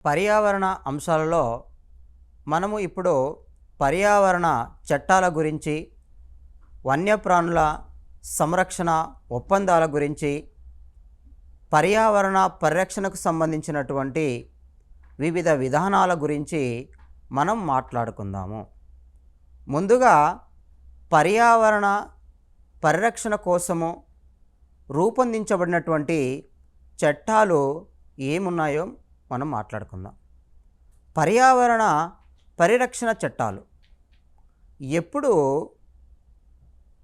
పర్యావరణ అంశాలలో మనము ఇప్పుడు పర్యావరణ చట్టాల గురించి, వన్యప్రాణుల సంరక్షణ ఒప్పందాల గురించి, పర్యావరణ పరిరక్షణకు సంబంధించినటువంటి వివిధ విధానాల గురించి మనం మాట్లాడుకుందాము. ముందుగా పర్యావరణ పరిరక్షణ కోసము రూపొందించబడినటువంటి చట్టాలు ఏమున్నాయో మనం మాట్లాడుకుందాం. పర్యావరణ పరిరక్షణ చట్టాలు ఎప్పుడు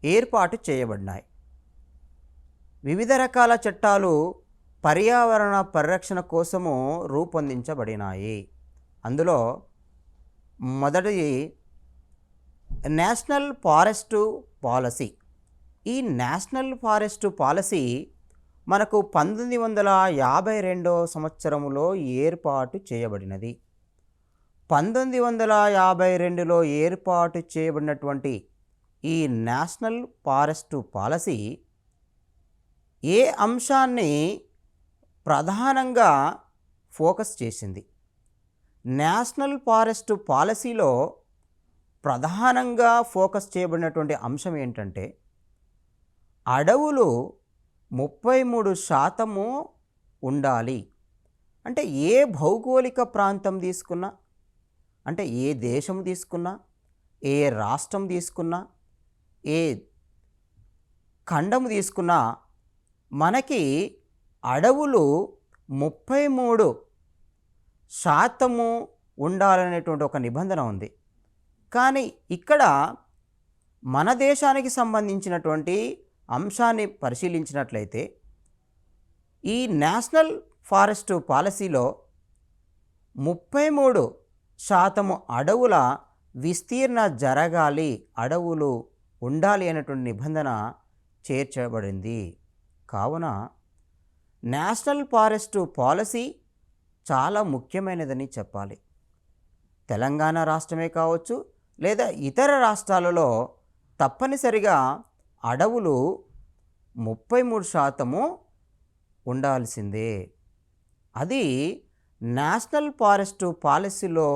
ఏర్పాటు చేయబడినాయి? వివిధ రకాల చట్టాలు పర్యావరణ పరిరక్షణ కోసము రూపొందించబడినాయి. అందులో మొదటిది నేషనల్ ఫారెస్ట్ పాలసీ. ఈ నేషనల్ ఫారెస్ట్ పాలసీ మనకు 1952 సంవత్సరంలో ఏర్పాటు చేయబడినది. 1952లో ఏర్పాటు చేయబడినటువంటి ఈ నేషనల్ ఫారెస్ట్ పాలసీ ఏ అంశాన్ని ప్రధానంగా ఫోకస్ చేసింది? నేషనల్ ఫారెస్ట్ పాలసీలో ప్రధానంగా ఫోకస్ చేయబడినటువంటి అంశం ఏంటంటే, అడవులు 33% ఉండాలి. అంటే ఏ భౌగోళిక ప్రాంతం తీసుకున్నా, అంటే ఏ దేశం తీసుకున్నా, ఏ రాష్ట్రం తీసుకున్నా, ఏ ఖండం తీసుకున్నా మనకి అడవులు 33% ఉండాలనేటువంటి ఒక నిబంధన ఉంది. కానీ ఇక్కడ మన దేశానికి సంబంధించినటువంటి అంశాన్ని పరిశీలించినట్లయితే, ఈ నేషనల్ ఫారెస్ట్ పాలసీలో 33% అడవుల విస్తీర్ణ జరగాలి, అడవులు ఉండాలి అనేటువంటి నిబంధన చేర్చబడింది. కావున నేషనల్ ఫారెస్ట్ పాలసీ చాలా ముఖ్యమైనదని చెప్పాలి. తెలంగాణ రాష్ట్రమే కావచ్చు, లేదా ఇతర రాష్ట్రాలలో తప్పనిసరిగా అడవులు 33% ఉండాల్సిందే. అది నేషనల్ ఫారెస్ట్ పాలసీలో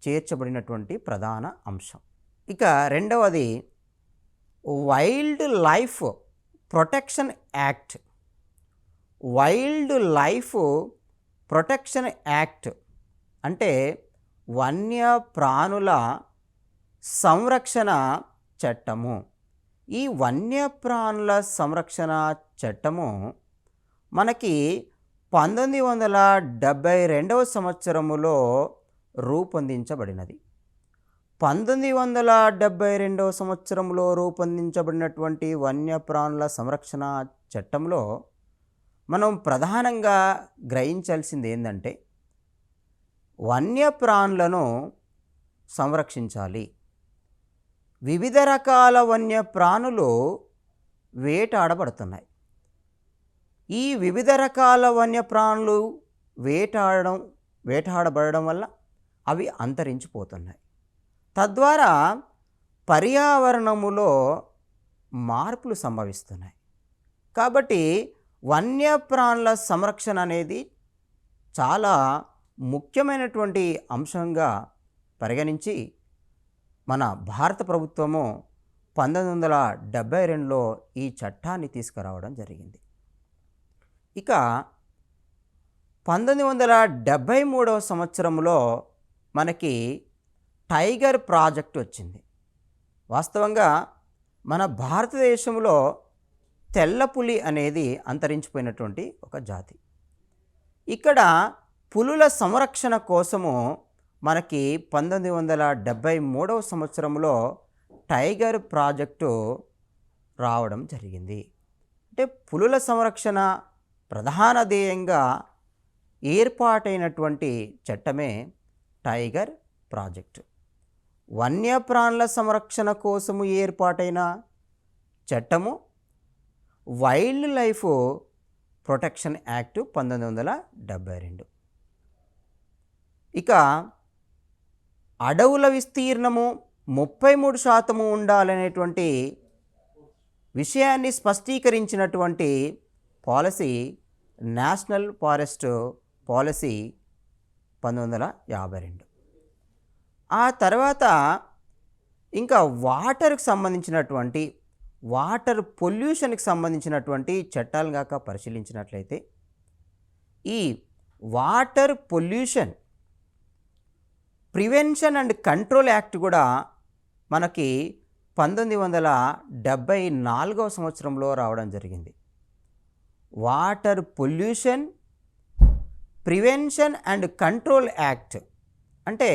చేర్చబడినటువంటి ప్రధాన అంశం. ఇక రెండవది wild life protection act. Wild life protection act అంటే వన్యప్రాణుల సంరక్షణ చట్టము. ఈ వన్యప్రాణుల సంరక్షణ చట్టము మనకి 1972 సంవత్సరములో రూపొందించబడినది. 1972 సంవత్సరంలో రూపొందించబడినటువంటి వన్యప్రాణుల సంరక్షణ చట్టంలో మనం ప్రధానంగా గ్రహించాల్సింది ఏంటంటే, వన్యప్రాణులను సంరక్షించాలి. వివిధ రకాల వన్యప్రాణులు వేటాడబడుతున్నాయి. ఈ వివిధ రకాల వన్యప్రాణులు వేటాడబడడం వల్ల అవి అంతరించిపోతున్నాయి. తద్వారా పర్యావరణములో మార్పులు సంభవిస్తున్నాయి. కాబట్టి వన్యప్రాణుల సంరక్షణ అనేది చాలా ముఖ్యమైనటువంటి అంశంగా పరిగణించి మన భారత ప్రభుత్వము 1972లో ఈ చట్టాన్ని తీసుకురావడం జరిగింది. ఇక 1973 సంవత్సరంలో మనకి టైగర్ ప్రాజెక్ట్ వచ్చింది. వాస్తవంగా మన భారతదేశంలో తెల్లపులి అనేది అంతరించిపోయినటువంటి ఒక జాతి. ఇక్కడ పులుల సంరక్షణ కోసము మనకి 1973 సంవత్సరంలో టైగర్ ప్రాజెక్టు రావడం జరిగింది. అంటే పులుల సంరక్షణ ప్రధాన ధ్యేయంగా ఏర్పాటైనటువంటి చట్టమే టైగర్ ప్రాజెక్టు. వన్యప్రాణుల సంరక్షణ కోసము ఏర్పాటైన చట్టము వైల్డ్ లైఫ్ ప్రొటెక్షన్ యాక్ట్ 1972. ఇక అడవుల విస్తీర్ణము 33% ఉండాలనేటువంటి విషయాన్ని స్పష్టీకరించినటువంటి పాలసీ నేషనల్ ఫారెస్ట్ పాలసీ 1952. ఆ తర్వాత ఇంకా వాటర్కి సంబంధించినటువంటి వాటర్ పొల్యూషన్కి సంబంధించినటువంటి చట్టాలు కాక పరిశీలించినట్లయితే ఈ water pollution prevention and control act కూడా మనకి 1974వ సంవత్సరంలో రావడం జరిగింది. Water pollution prevention and control act అంటే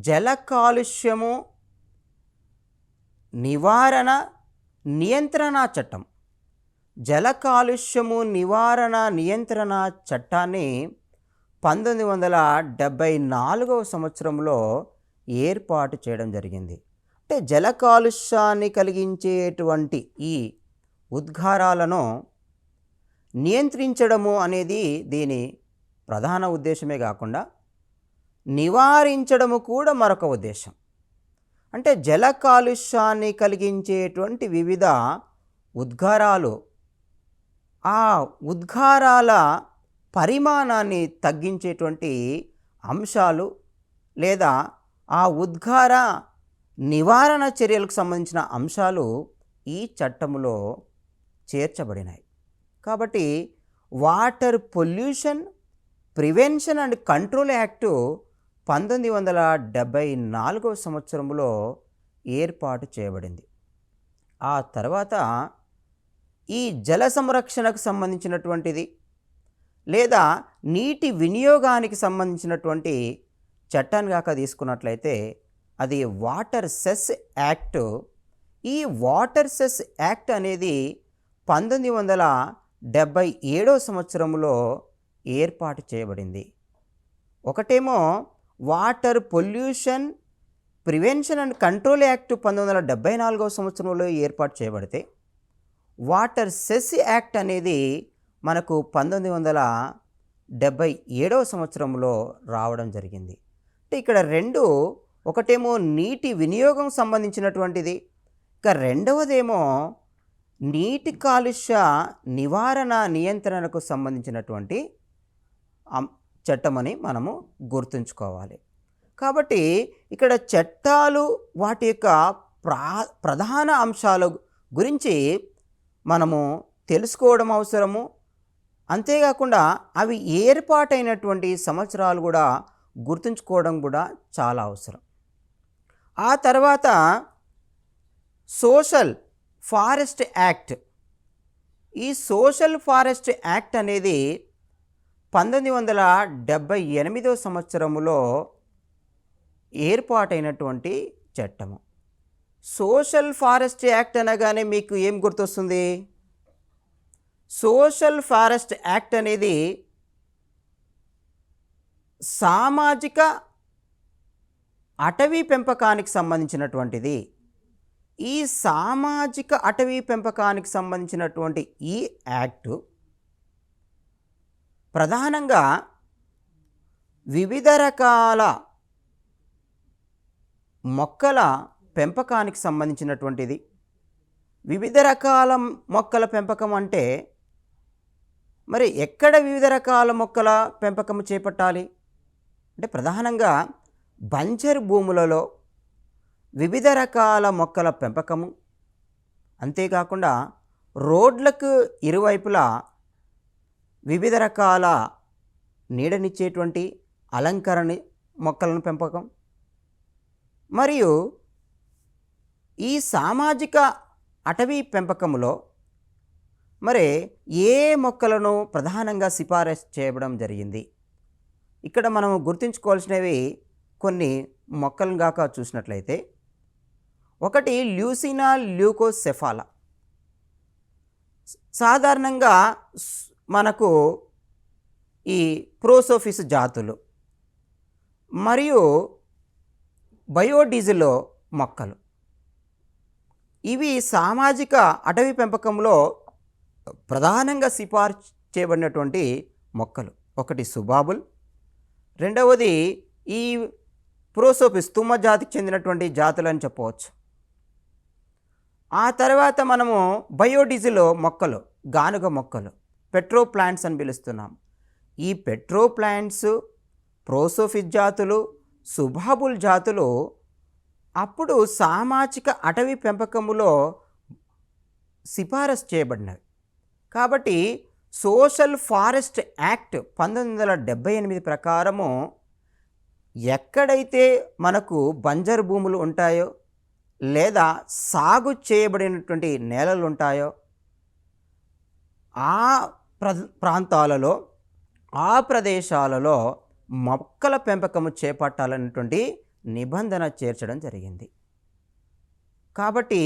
జల కాలుష్యము నివారణ నియంత్రణ చట్టం. జల కాలుష్యము నివారణ నియంత్రణ చట్టాన్ని 1974వ సంవత్సరంలో ఏర్పాటు చేయడం జరిగింది. అంటే జల కాలుష్యాన్ని కలిగించేటువంటి ఈ ఉద్గారాలను నియంత్రించడము అనేది దీని ప్రధాన ఉద్దేశమే కాకుండా నివారించడము కూడా మరొక ఉద్దేశం. అంటే జల కాలుష్యాన్ని కలిగించేటువంటి వివిధ ఉద్గారాలు, ఆ ఉద్గారాల పరిమాణాన్ని తగ్గించేటువంటి అంశాలు లేదా ఆ ఉద్గార నివారణ చర్యలకు సంబంధించిన అంశాలు ఈ చట్టంలో చేర్చబడినాయి. కాబట్టి water pollution prevention and control act 1974వ సంవత్సరంలో ఏర్పాటు చేయబడింది. ఆ తర్వాత ఈ జల సంరక్షణకు సంబంధించినటువంటిది లేదా నీటి వినియోగానికి సంబంధించినటువంటి చట్టాన్ని కాక తీసుకున్నట్లయితే అది వాటర్ సెస్ యాక్ట్. ఈ వాటర్ సెస్ యాక్ట్ అనేది 1977వ సంవత్సరంలో ఏర్పాటు చేయబడింది. ఒకటేమో water pollution prevention and control act 1974వ సంవత్సరంలో ఏర్పాటు చేయబడితే వాటర్ సెస్ యాక్ట్ అనేది మనకు 1977వ సంవత్సరంలో రావడం జరిగింది. అంటే ఇక్కడ రెండు, ఒకటేమో నీటి వినియోగం సంబంధించినటువంటిది, ఇక రెండవదేమో నీటి కాలుష్య నివారణ నియంత్రణకు సంబంధించినటువంటి చట్టమని మనము గుర్తుంచుకోవాలి. కాబట్టి ఇక్కడ చట్టాలు వాటి యొక్క ప్రధాన అంశాల గురించి మనము తెలుసుకోవడం అవసరము. అంతేకాకుండా అవి ఏర్పాటైనటువంటి సంవత్సరాలు కూడా గుర్తుంచుకోవడం కూడా చాలా అవసరం. ఆ తర్వాత సోషల్ ఫారెస్ట్ యాక్ట్. ఈ సోషల్ ఫారెస్ట్ యాక్ట్ అనేది 1978వ సంవత్సరంలో ఏర్పాటైనటువంటి చట్టము. సోషల్ ఫారెస్ట్ యాక్ట్ అనగానే మీకు ఏం గుర్తొస్తుంది? సోషల్ ఫారెస్ట్ యాక్ట్ అనేది సామాజిక అటవీ పెంపకానికి సంబంధించినటువంటిది. ఈ సామాజిక అటవీ పెంపకానికి సంబంధించినటువంటి ఈ యాక్టు ప్రధానంగా వివిధ రకాల మొక్కల పెంపకానికి సంబంధించినటువంటిది. వివిధ రకాల మొక్కల పెంపకం అంటే మరి ఎక్కడ వివిధ రకాల మొక్కల పెంపకం చేపట్టాలి అంటే ప్రధానంగా బంజరు భూములలో వివిధ రకాల మొక్కల పెంపకము, అంతేకాకుండా రోడ్లకు ఇరువైపులా వివిధ రకాల నీడనిచ్చేటువంటి అలంకరణ మొక్కలను పెంపకం, మరియు ఈ సామాజిక అటవీ పెంపకంలో మరి ఏ మొక్కలను ప్రధానంగా సిఫారసు చేయడం జరిగింది. ఇక్కడ మనం గుర్తుంచుకోవాల్సినవి కొన్ని మొక్కలను గాక చూసినట్లయితే, ఒకటి ల్యూసినా ల్యూకోసెఫాలా. సాధారణంగా మనకు ఈ ప్రోసోఫిస్ జాతులు మరియు బయోడీజిల్ మొక్కలు, ఇవి సామాజిక అటవీ పెంపకంలో ప్రధానంగా సిఫార్సు చేయబడినటువంటి మొక్కలు. ఒకటి సుబాబుల్, రెండవది ఈ ప్రోసోఫిస్ తుమ్మ జాతికి చెందినటువంటి జాతులు అని చెప్పవచ్చు. ఆ తర్వాత మనము బయోడీజిల్ మొక్కలు, గానుగ మొక్కలు, పెట్రో ప్లాంట్స్ అని పిలుస్తున్నాం. ఈ పెట్రో ప్లాంట్స్ ప్రోసోఫిస్ జాతులు, సుబాబుల్ జాతులు అప్పుడు సామాజిక అటవీ పెంపకములో సిఫారసు చేయబడినవి. కాబట్టి సోషల్ ఫారెస్ట్ యాక్ట్ 1978 ప్రకారము ఎక్కడైతే మనకు బంజరు భూములు ఉంటాయో లేదా సాగు చేయబడినటువంటి నేలలు ఉంటాయో ఆ ప్రాంతాలలో, ఆ ప్రదేశాలలో మొక్కల పెంపకము చేపట్టాలనేటువంటి నిబంధన చేర్చడం జరిగింది. కాబట్టి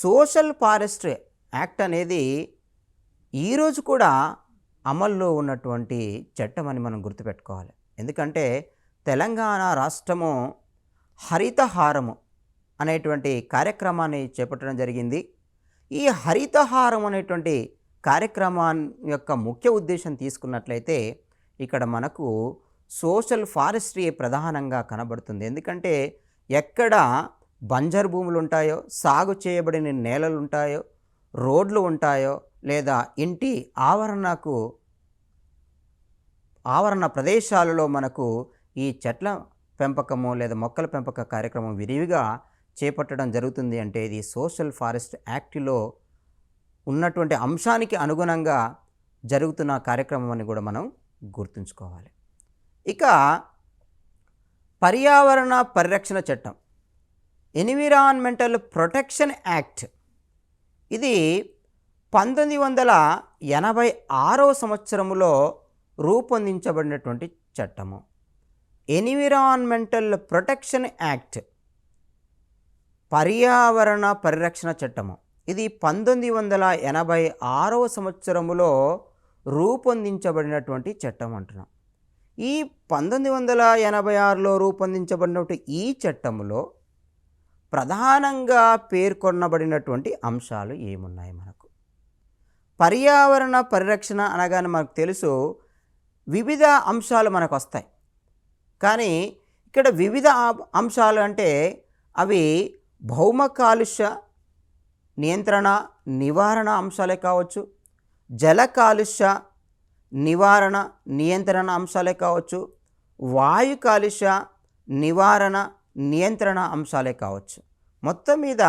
సోషల్ ఫారెస్ట్ యాక్ట్ అనేది ఈరోజు కూడా అమల్లో ఉన్నటువంటి చట్టం అని మనం గుర్తుపెట్టుకోవాలి. ఎందుకంటే తెలంగాణ రాష్ట్రము హరితహారము అనేటువంటి కార్యక్రమాన్ని చేపట్టడం జరిగింది. ఈ హరితహారం అనేటువంటి కార్యక్రమాన్ని యొక్క ముఖ్య ఉద్దేశం తీసుకున్నట్లయితే ఇక్కడ మనకు సోషల్ ఫారెస్ట్రీ ప్రధానంగా కనబడుతుంది. ఎందుకంటే ఎక్కడ బంజరు భూములు ఉంటాయో, సాగు చేయబడిన నేలలు ఉంటాయో, రోడ్లు ఉంటాయో లేదా ఇంటి ఆవరణ ప్రదేశాలలో మనకు ఈ చెట్ల పెంపకము లేదా మొక్కల పెంపక కార్యక్రమం విరివిగా చేపట్టడం జరుగుతుంది. అంటే ఇది సోషల్ ఫారెస్ట్ యాక్ట్లో ఉన్నటువంటి అంశానికి అనుగుణంగా జరుగుతున్న కార్యక్రమం అని కూడా మనం గుర్తుంచుకోవాలి. ఇక పర్యావరణ పరిరక్షణ చట్టం, ఎన్విరాన్మెంటల్ ప్రొటెక్షన్ యాక్ట్, ఇది 1986వ సంవత్సరంలో రూపొందించబడినటువంటి చట్టము. ఎన్విరాన్మెంటల్ ప్రొటెక్షన్ యాక్ట్, పర్యావరణ పరిరక్షణ చట్టము, ఇది 1986వ సంవత్సరములో రూపొందించబడినటువంటి చట్టం అంటున్నాం. ఈ 1986లో రూపొందించబడినటువంటి ఈ చట్టములో ప్రధానంగా పేర్కొనబడినటువంటి అంశాలు ఏమున్నాయి? మనకు పర్యావరణ పరిరక్షణ అనగానే మనకు తెలుసు వివిధ అంశాలు మనకు వస్తాయి. కానీ ఇక్కడ వివిధ అంశాలు అంటే అవి భౌమ కాలుష్య నియంత్రణ నివారణ అంశాలే కావచ్చు, జల కాలుష్య నివారణ నియంత్రణ అంశాలే కావచ్చు, వాయు కాలుష్య నివారణ నియంత్రణ అంశాలే కావచ్చు. మొత్తం మీద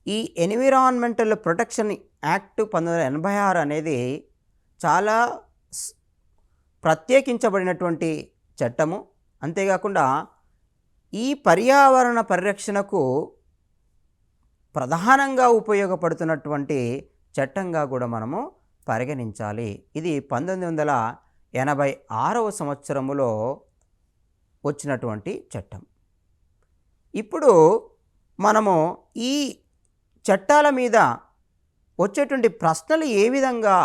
ఈ ఎన్విరాన్మెంటల్ ప్రొటెక్షన్ యాక్ట్ 1986 అనేది చాలా ప్రత్యేకించబడినటువంటి చట్టము. అంతేకాకుండా ఈ పర్యావరణ పరిరక్షణకు ప్రధానంగా ఉపయోగపడుతున్నటువంటి చట్టంగా కూడా మనము పరిగణించాలి. ఇది 1986వ సంవత్సరములో వచ్చినటువంటి చట్టం. ఇప్పుడు మనము ఈ చట్టాల మీద వచ్చేటువంటి ప్రశ్నలు ఏ విధంగా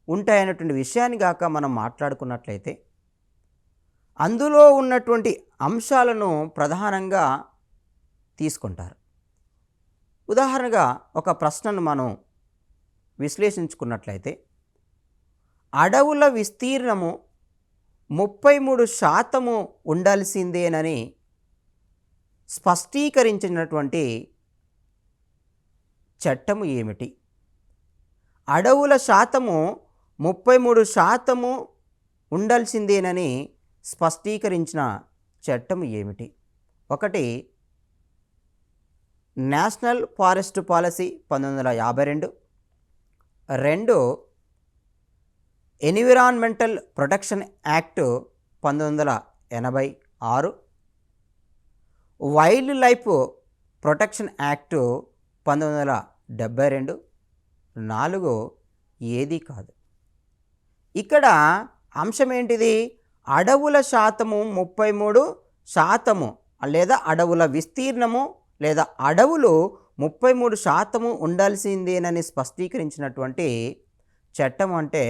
ఉంటాయనేటువంటి విషయాన్ని గాక మనం మాట్లాడుకున్నట్లయితే అందులో ఉన్నటువంటి అంశాలను ప్రధానంగా తీసుకుంటారు. ఉదాహరణగా ఒక ప్రశ్నను మనం విశ్లేషించుకున్నట్లయితే అడవుల విస్తీర్ణము 33% ఉండాల్సిందేనని స్పష్టీకరించినటువంటి చట్టము ఏమిటి? అడవుల శాతము 33% ఉండాల్సిందేనని స్పష్టీకరించిన చట్టం ఏమిటి? ఒకటి national forest policy 1952, 2 environmental protection act 1986, wild life protection act 1972, 4 ఏది కాదు. ఇక్కడ అంశం ఏంటిది? అడవుల శాతము 33% లేదా అడవుల విస్తీర్ణము లేదా అడవులు 33% ఉండాల్సిందేనని స్పష్టీకరించినటువంటి చట్టం అంటే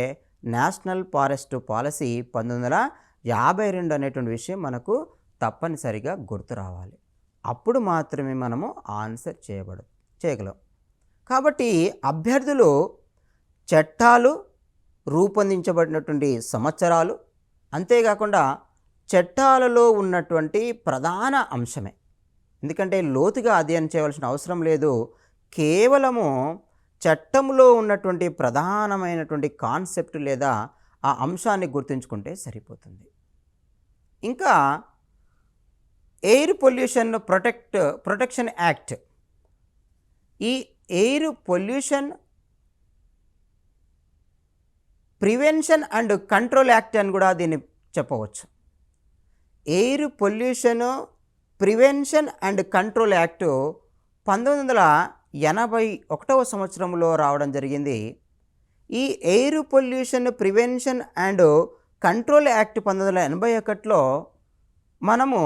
నేషనల్ ఫారెస్ట్ పాలసీ 1952 అనేటువంటి విషయం మనకు తప్పనిసరిగా గుర్తు రావాలి. అప్పుడు మాత్రమే మనము ఆన్సర్ చేయగలం. కాబట్టి అభ్యర్థులు చట్టాలు రూపొందించబడినటువంటి సంవత్సరాలు, అంతేకాకుండా చట్టాలలో ఉన్నటువంటి ప్రధాన అంశమే. ఎందుకంటే లోతుగా అధ్యయనం చేయవలసిన అవసరం లేదు. కేవలము చట్టంలో ఉన్నటువంటి ప్రధానమైనటువంటి కాన్సెప్ట్ లేదా ఆ అంశాన్ని గుర్తుంచుకుంటే సరిపోతుంది. ఇంకా ఎయిర్ పొల్యూషన్ ప్రొటెక్షన్ యాక్ట్. ఈ air pollution prevention and control act అని కూడా దీన్ని చెప్పవచ్చు. Air pollution prevention and control act 1981వ సంవత్సరంలో రావడం జరిగింది. ఈ air pollution prevention and control act 1981లో మనము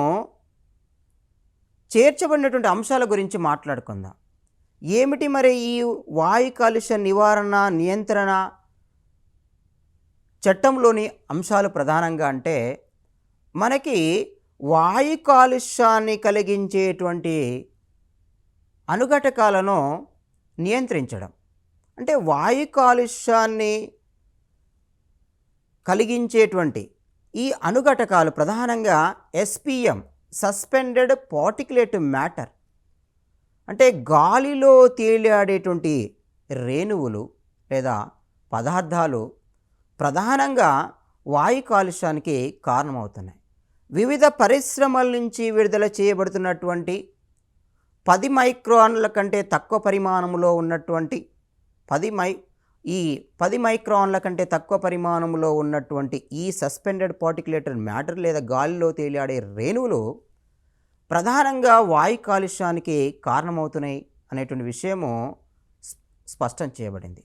చేర్చబడినటువంటి అంశాల గురించి మాట్లాడుకుందాం. ఏమిటి మరి ఈ వాయు కాలుష్య నివారణ నియంత్రణ చట్టంలోని అంశాలు ప్రధానంగా అంటే, మనకి వాయు కాలుష్యాన్ని కలిగించేటువంటి అనుఘటకాలను నియంత్రించడం. అంటే వాయు కాలుష్యాన్ని కలిగించేటువంటి ఈ అనుఘటకాలు ప్రధానంగా ఎస్పిఎం, సస్పెండెడ్ పార్టిక్యులేట్ మ్యాటర్, అంటే గాలిలో తేలియాడేటువంటి రేణువులు లేదా పదార్థాలు ప్రధానంగా వాయు కాలుష్యానికి కారణమవుతున్నాయి. వివిధ పరిశ్రమల నుంచి విడుదల చేయబడుతున్నటువంటి 10 మైక్రాన్ల కంటే తక్కువ పరిమాణంలో ఉన్నటువంటి 10 మైక్రాన్ల కంటే తక్కువ పరిమాణంలో ఉన్నటువంటి ఈ సస్పెండెడ్ పార్టిక్యులేట్ మ్యాటర్ లేదా గాలిలో తేలియాడే రేణువులు ప్రధానంగా వాయు కాలుష్యానికి కారణమవుతున్నాయి అనేటువంటి విషయము స్పష్టం చేయబడింది.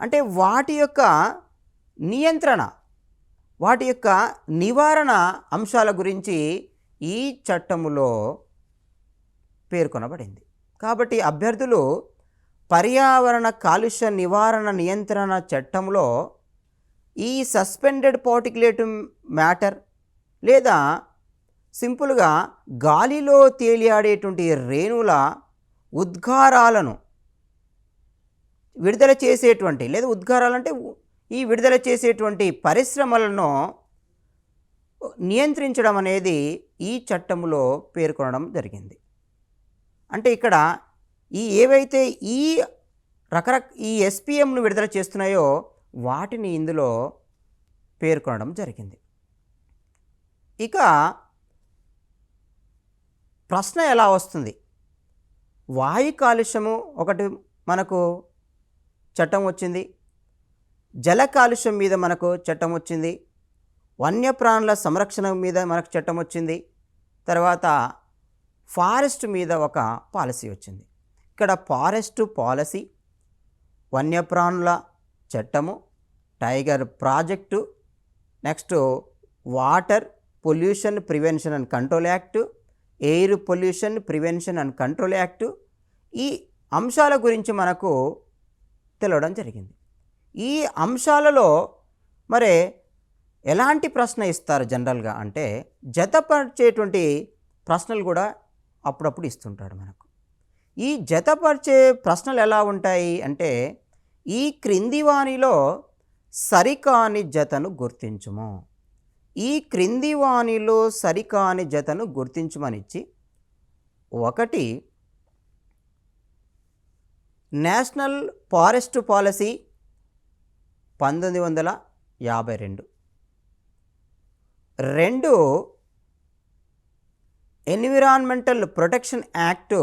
అంటే వాటి యొక్క నియంత్రణ, వాటి యొక్క నివారణ అంశాల గురించి ఈ చట్టములో పేర్కొనబడింది. కాబట్టి అభ్యర్థులు పర్యావరణ కాలుష్య నివారణ నియంత్రణ చట్టంలో ఈ సస్పెండెడ్ పార్టిక్యులేట్ మ్యాటర్ లేదా సింపుల్గా గాలిలో తేలియాడేటువంటి రేణువుల ఉద్గారాలను విడుదల చేసేటువంటి లేదా ఉద్గారాలంటే ఈ విడుదల చేసేటువంటి పరిశ్రమలను నియంత్రించడం అనేది ఈ చట్టంలో పేర్కొనడం జరిగింది. అంటే ఇక్కడ ఏవైతే ఈ ఎస్పిఎంను విడుదల చేస్తున్నాయో వాటిని ఇందులో పేర్కొనడం జరిగింది. ఇక ప్రశ్న ఎలా వస్తుంది? వాయు కాలుష్యము ఒకటి మనకు చట్టం వచ్చింది, జల కాలుష్యం మీద మనకు చట్టం వచ్చింది, వన్యప్రాణుల సంరక్షణ మీద మనకు చట్టం వచ్చింది, తర్వాత ఫారెస్ట్ మీద ఒక పాలసీ వచ్చింది. ఇక్కడ ఫారెస్ట్ పాలసీ, వన్యప్రాణుల చట్టము, tiger project, next water pollution prevention and control act, air pollution prevention and control act, ఈ అంశాల గురించి మనకు తెలవడం జరిగింది. ఈ అంశాలలో మరి ఎలాంటి ప్రశ్న ఇస్తారు జనరల్గా అంటే జతపరిచేటువంటి ప్రశ్నలు కూడా అప్పుడప్పుడు ఇస్తుంటాడు మనకు. ఈ జతపరిచే ప్రశ్నలు ఎలా ఉంటాయి అంటే, ఈ క్రింది వానిలో సరికాని జతను గుర్తించుము, ఈ క్రింది వానిలో సరికాని జతను గుర్తించమనిచ్చి, ఒకటి national forest policy 1952, 2 environmental protection act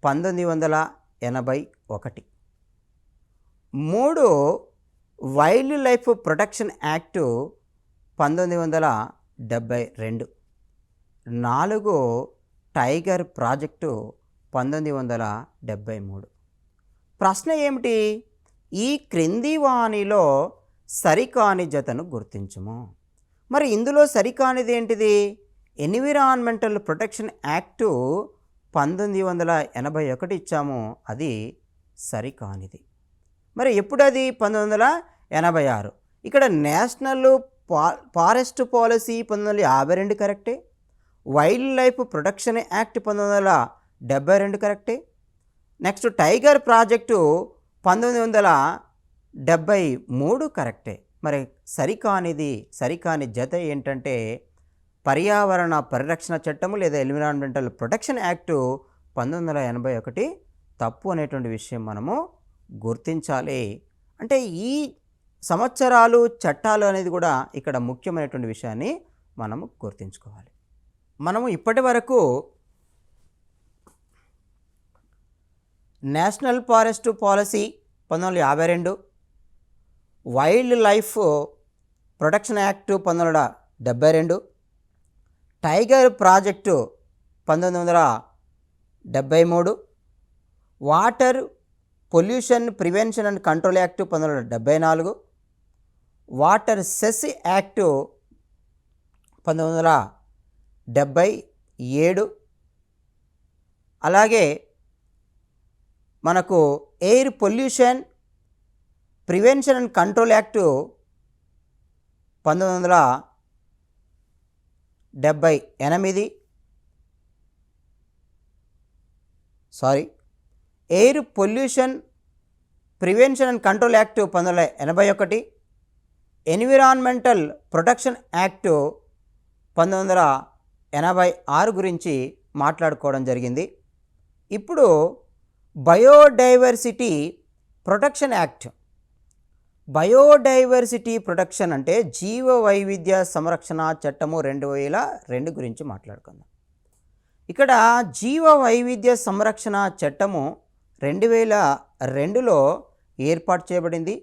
1981, 3 wild life protection act 1972, 4 tiger project 1973. ప్రశ్న ఏమిటి? ఈ క్రింది వానిలో సరికాని జతను గుర్తించుము. మరి ఇందులో సరికానిది ఏంటిది? ఎన్విరాన్మెంటల్ ప్రొటెక్షన్ యాక్టు 1981 ఇచ్చాము, అది సరికానిది. మరి ఎప్పుడు అది? 1986. ఇక్కడ నేషనల్ ఫారెస్ట్ పాలసీ 1952 కరెక్టే, వైల్డ్ లైఫ్ ప్రొటెక్షన్ యాక్ట్ 1972 కరెక్టే, నెక్స్ట్ టైగర్ ప్రాజెక్టు 1973 కరెక్టే. మరి సరికాని జత ఏంటంటే పర్యావరణ పరిరక్షణ చట్టము లేదా ఎన్విరాన్మెంటల్ ప్రొటెక్షన్ యాక్టు 1981 తప్పు అనేటువంటి విషయం మనము గుర్తించాలి. అంటే ఈ సంవత్సరాలు చట్టాలు అనేది కూడా ఇక్కడ ముఖ్యమైనటువంటి విషయాన్ని మనము గుర్తుంచుకోవాలి. మనము ఇప్పటి వరకు national forest policy 1952, wildlife protection act 1972, tiger project 1973, water pollution prevention and control act 1974, water cess act 1977, అలాగే మనకు air pollution prevention and control act 1978, air pollution prevention and control act 1981, environmental protection act 1986 గురించి మాట్లాడుకోవడం జరిగింది. ఇప్పుడు biodiversity protection act, biodiversity protection అంటే జీవ వైవిధ్య సంరక్షణ చట్టము 2002 గురించి మాట్లాడుకుందాం. ఇక్కడ జీవ వైవిధ్య సంరక్షణ చట్టము 2002లో ఏర్పాటు చేయబడింది.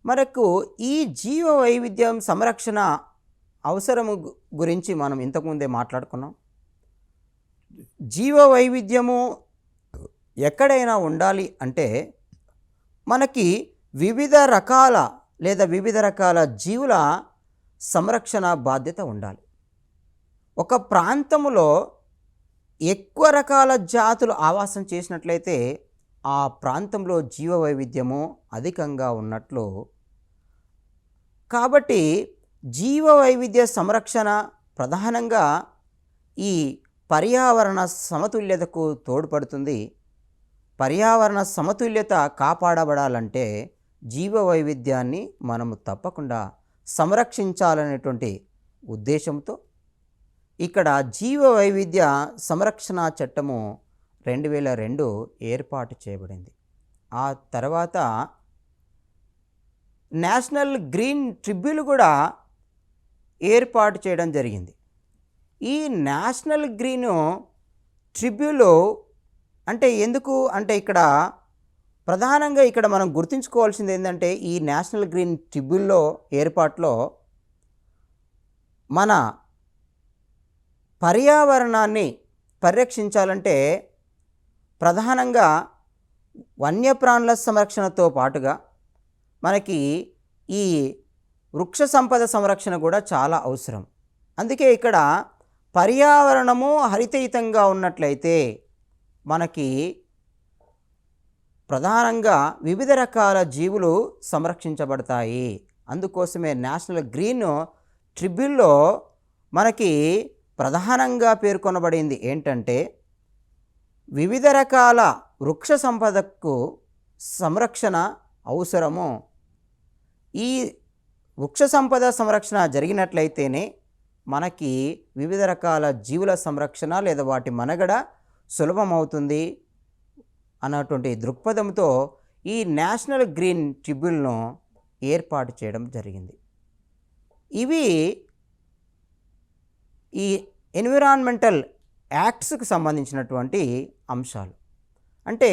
మనకు ఈ జీవ వైవిధ్యం సంరక్షణ అవసరము గురించి మనం ఇంతకుముందే మాట్లాడుకున్నాం. జీవ వైవిధ్యము ఎక్కడైనా ఉండాలి అంటే మనకి వివిధ రకాల జీవుల సంరక్షణ బాధ్యత ఉండాలి. ఒక ప్రాంతంలో ఎక్కువ రకాల జాతులు ఆవాసం చేసినట్లయితే ఆ ప్రాంతంలో జీవ వైవిధ్యము అధికంగా ఉన్నట్లు. కాబట్టి జీవ వైవిధ్య సంరక్షణ ప్రధానంగా ఈ పర్యావరణ సమతుల్యతకు తోడ్పడుతుంది. పర్యావరణ సమతుల్యత కాపాడబడాలంటే జీవ వైవిధ్యాన్ని మనము తప్పకుండా సంరక్షించాలనేటువంటి ఉద్దేశంతో ఇక్కడ జీవ వైవిధ్య సంరక్షణ చట్టము 2002 ఏర్పాటు చేయబడింది. ఆ తర్వాత నేషనల్ గ్రీన్ ట్రిబ్యునల్ కూడా ఏర్పాటు చేయడం జరిగింది. ఈ నేషనల్ గ్రీన్ ట్రిబ్యునల్ అంటే ఎందుకు అంటే ఇక్కడ ప్రధానంగా ఇక్కడ మనం గుర్తుంచుకోవాల్సింది ఏంటంటే ఈ నేషనల్ గ్రీన్ ట్రిబ్యునల్ ఏర్పాటులో మన పర్యావరణాన్ని పరిరక్షించాలంటే ప్రధానంగా వన్యప్రాణుల సంరక్షణతో పాటుగా మనకి ఈ వృక్ష సంపద సంరక్షణ కూడా చాలా అవసరం. అందుకే ఇక్కడ పర్యావరణము హరితయుతంగా ఉన్నట్లయితే మనకి ప్రధానంగా వివిధ రకాల జీవులు సంరక్షించబడతాయి. అందుకోసమే నేషనల్ గ్రీన్ ట్రిబ్యునల్లో మనకి ప్రధానంగా పేర్కొనబడింది ఏంటంటే వివిధ రకాల వృక్ష సంపదకు సంరక్షణ అవసరము. ఈ వృక్ష సంపద సంరక్షణ జరిగినట్లయితేనే మనకి వివిధ రకాల జీవుల సంరక్షణ లేదా వాటి మనుగడ సులభమవుతుంది అన్నటువంటి దృక్పథంతో ఈ నేషనల్ గ్రీన్ ట్రిబ్యునల్ను ఏర్పాటు చేయడం జరిగింది. ఇవి ఈ ఎన్విరాన్మెంటల్ యాక్ట్స్కి సంబంధించినటువంటి అంశాలు. అంటే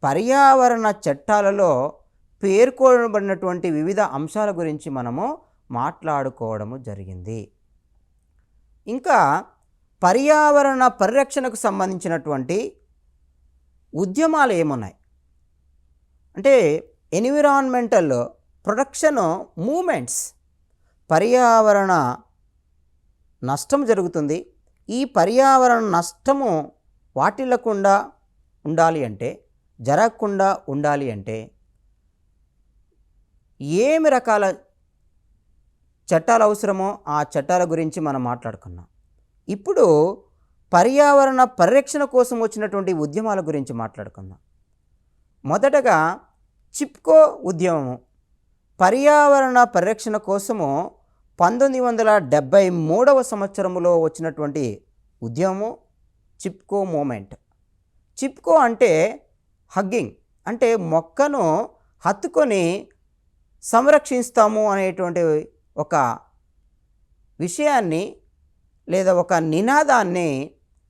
పర్యావరణ చట్టాలలో పేర్కొనబడినటువంటి వివిధ అంశాల గురించి మనము మాట్లాడుకోవడము జరిగింది. ఇంకా పర్యావరణ పరిరక్షణకు సంబంధించినటువంటి ఉద్యమాలు ఏమున్నాయి అంటే ఎన్విరాన్మెంటల్ ప్రొటెక్షన్ మూమెంట్స్. పర్యావరణ నష్టం జరుగుతుంది. ఈ పర్యావరణ నష్టము వాటిల్లకుండా ఉండాలి అంటే జరగకుండా ఉండాలి అంటే ఏమి రకాల చట్టాలు అవసరమో ఆ చట్టాల గురించి మనం మాట్లాడుకున్నాం. ఇప్పుడు పర్యావరణ పరిరక్షణ కోసం వచ్చినటువంటి ఉద్యమాల గురించి మాట్లాడుకుందాం. మొదటగా చిప్కో ఉద్యమము పర్యావరణ పరిరక్షణ కోసము 1973వ సంవత్సరంలో వచ్చినటువంటి ఉద్యమము చిప్కో మూమెంట్. చిప్కో అంటే హగ్గింగ్, అంటే మొక్కను హత్తుకొని సంరక్షిస్తాము అనేటువంటి ఒక విషయాన్ని లేదా ఒక నినాదాన్ని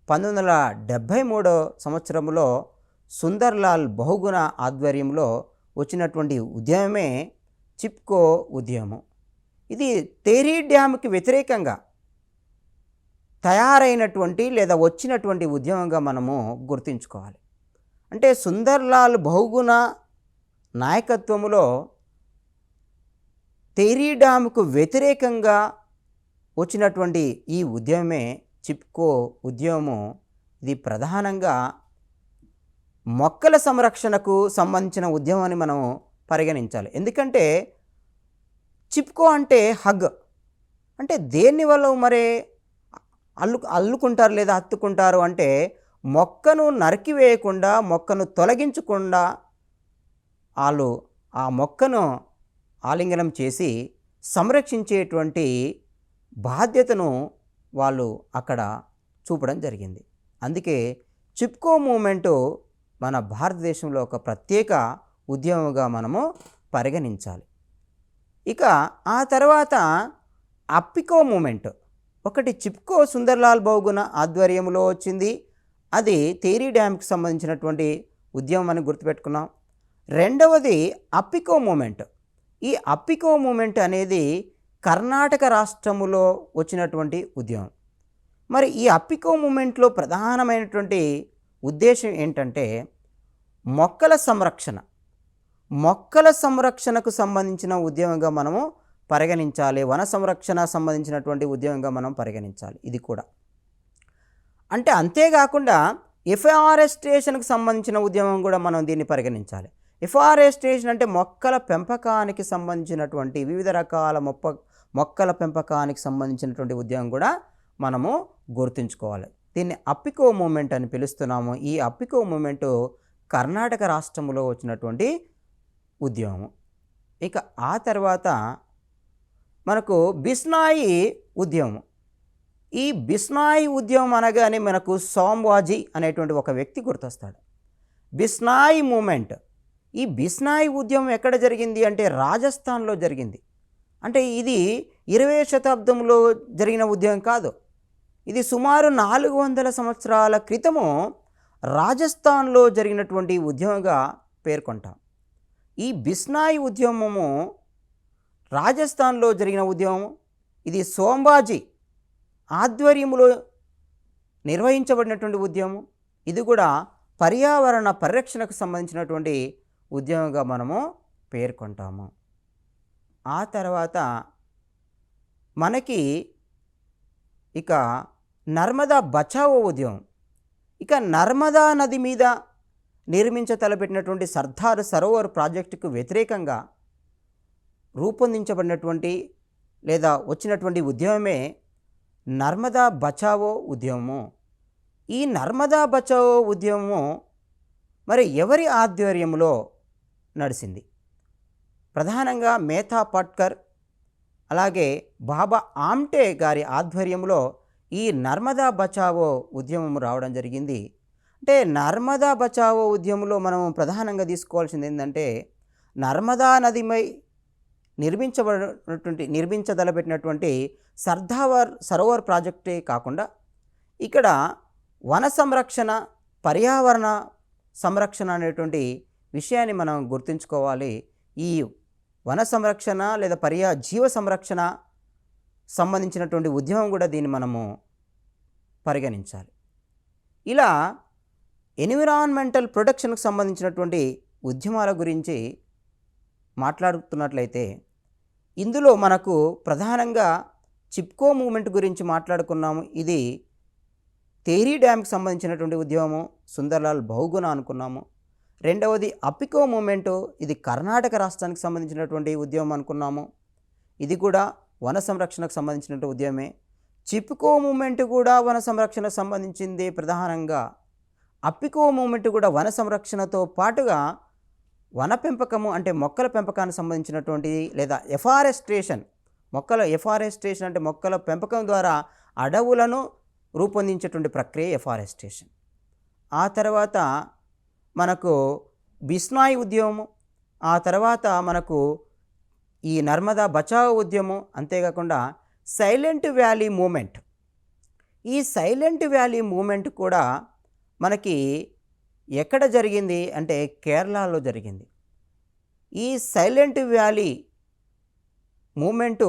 1973 సంవత్సరంలో సుందర్లాల్ బహుగుణ ఆధ్వర్యంలో వచ్చినటువంటి ఉద్యమమే చిప్కో ఉద్యమం. ఇది తేరీ డ్యామ్కి వ్యతిరేకంగా తయారైనటువంటి లేదా వచ్చినటువంటి ఉద్యమంగా మనము గుర్తుంచుకోవాలి. అంటే సుందర్లాల్ బహుగుణ నాయకత్వంలో తేరీ డ్యామ్కు వ్యతిరేకంగా వచ్చినటువంటి ఈ ఉద్యమమే చిప్కో ఉద్యమము. ఇది ప్రధానంగా మొక్కల సంరక్షణకు సంబంధించిన ఉద్యమం అని మనం పరిగణించాలి. ఎందుకంటే చిప్కో అంటే హగ్, అంటే దేన్ని వల్ల మరి అల్లుకుంటారు లేదా హత్తుకుంటారు అంటే మొక్కను నరికివేయకుండా, మొక్కను తొలగించకుండా వాళ్ళు ఆ మొక్కను ఆలింగనం చేసి సంరక్షించేటువంటి బాధ్యతను వాళ్ళు అక్కడ చూపడం జరిగింది. అందుకే చిప్కో మూమెంటు మన భారతదేశంలో ఒక ప్రత్యేక ఉద్యమంగా మనము పరిగణించాలి. ఇక ఆ తర్వాత అప్పికో మూమెంట్, ఒకటి చిప్కో సుందర్లాల్ బహుగుణ ఆధ్వర్యంలో వచ్చింది, అది తేరీ డ్యామ్కి సంబంధించినటువంటి ఉద్యమం అని గుర్తుపెట్టుకున్నాం. రెండవది అప్పికో మూమెంట్. ఈ అప్పికో మూమెంట్ అనేది కర్ణాటక రాష్ట్రములో వచ్చినటువంటి ఉద్యమం. మరి ఈ అప్పికో మూమెంట్లో ప్రధానమైనటువంటి ఉద్దేశం ఏంటంటే మొక్కల సంరక్షణకు సంబంధించిన ఉద్యమంగా మనము పరిగణించాలి. వన సంరక్షణ సంబంధించినటువంటి ఉద్యమంగా మనం పరిగణించాలి. ఇది కూడా అంటే అంతేకాకుండా ఎఫారెస్టేషన్కి సంబంధించిన ఉద్యమం కూడా మనం దీన్ని పరిగణించాలి. ఎఫారెస్టేషన్ అంటే మొక్కల పెంపకానికి సంబంధించినటువంటి వివిధ రకాల మొక్కల పెంపకానికి సంబంధించినటువంటి ఉద్యమం కూడా మనము గుర్తుంచుకోవాలి. దీన్ని అప్పికో మూమెంట్ అని పిలుస్తున్నాము. ఈ అప్పికో మూమెంటు కర్ణాటక రాష్ట్రంలో వచ్చినటువంటి ఉద్యమము. ఇక ఆ తర్వాత మనకు బిస్నాయి ఉద్యమం. ఈ బిస్నాయి ఉద్యమం అనగానే మనకు సోమ్వాజీ అనేటువంటి ఒక వ్యక్తి గుర్తొస్తాడు. బిస్నాయి మూమెంట్, ఈ బిస్నాయి ఉద్యమం ఎక్కడ జరిగింది అంటే రాజస్థాన్లో జరిగింది. అంటే ఇది 20వ శతాబ్దంలో జరిగిన ఉద్యమం కాదు, ఇది సుమారు 400 సంవత్సరాల క్రితము రాజస్థాన్లో జరిగినటువంటి ఉద్యమంగా పేర్కొంటాం. ఈ బిస్నాయి ఉద్యమము రాజస్థాన్లో జరిగిన ఉద్యమం. ఇది సోంబాజీ ఆధ్వర్యంలో నిర్వహించబడినటువంటి ఉద్యమం. ఇది కూడా పర్యావరణ పరిరక్షణకు సంబంధించినటువంటి ఉద్యమంగా మనము పేర్కొంటాము. ఆ తర్వాత మనకి ఇక నర్మదా బచావో ఉద్యమం. ఇక నర్మదా నది మీద నిర్మించతలపెట్టినటువంటి సర్దార్ సరోవర్ ప్రాజెక్టుకు వ్యతిరేకంగా రూపొందించబడినటువంటి లేదా వచ్చినటువంటి ఉద్యమమే నర్మదా బచావో ఉద్యమము. ఈ నర్మదా బచావో ఉద్యమము మరి ఎవరి ఆధ్వర్యంలో నడిచింది? ప్రధానంగా మేథా పాట్కర్ అలాగే బాబా ఆమ్టే గారి ఆధ్వర్యంలో ఈ నర్మదా బచావో ఉద్యమం రావడం జరిగింది. అంటే నర్మదా బచావో ఉద్యమంలో మనం ప్రధానంగా తీసుకోవాల్సింది ఏంటంటే నర్మదా నదిపై నిర్మించదలపెట్టినటువంటి సర్దార్ సరోవర్ ప్రాజెక్టే కాకుండా ఇక్కడ వన సంరక్షణ, పర్యావరణ సంరక్షణ అనేటువంటి విషయాన్ని మనం గుర్తుంచుకోవాలి. ఈ వన సంరక్షణ లేదా జీవ సంరక్షణ సంబంధించినటువంటి ఉద్యమం కూడా దీన్ని మనము పరిగణించాలి. ఇలా ఎన్విరాన్మెంటల్ ప్రొటెక్షన్కు సంబంధించినటువంటి ఉద్యమాల గురించి మాట్లాడుతున్నట్లయితే ఇందులో మనకు ప్రధానంగా చిప్కో మూమెంట్ గురించి మాట్లాడుకున్నాము. ఇది తేరీ డ్యామ్కి సంబంధించినటువంటి ఉద్యమము, సుందర్లాల్ బహుగుణ అనుకున్నాము. రెండవది అప్పికో మూమెంటు, ఇది కర్ణాటక రాష్ట్రానికి సంబంధించినటువంటి ఉద్యమం అనుకున్నాము. ఇది కూడా వన సంరక్షణకు సంబంధించినటువంటి ఉద్యమే. చిప్కో మూమెంట్ కూడా వన సంరక్షణకు సంబంధించింది ప్రధానంగా. అప్పికో మూమెంట్ కూడా వన సంరక్షణతో పాటుగా వన పెంపకము అంటే మొక్కల పెంపకానికి సంబంధించినటువంటి లేదా ఎఫారెస్టేషన్ అంటే మొక్కల పెంపకం ద్వారా అడవులను రూపొందించేటువంటి ప్రక్రియ ఎఫారెస్టేషన్. ఆ తర్వాత మనకు బిస్నాయి ఉద్యమము, ఆ తర్వాత మనకు ఈ నర్మదా బచావో ఉద్యమం, అంతేకాకుండా సైలెంట్ వ్యాలీ మూమెంట్. ఈ సైలెంట్ వ్యాలీ మూమెంట్ కూడా మనకి ఎక్కడ జరిగింది అంటే కేరళలో జరిగింది. ఈ సైలెంట్ వ్యాలీ మూమెంటు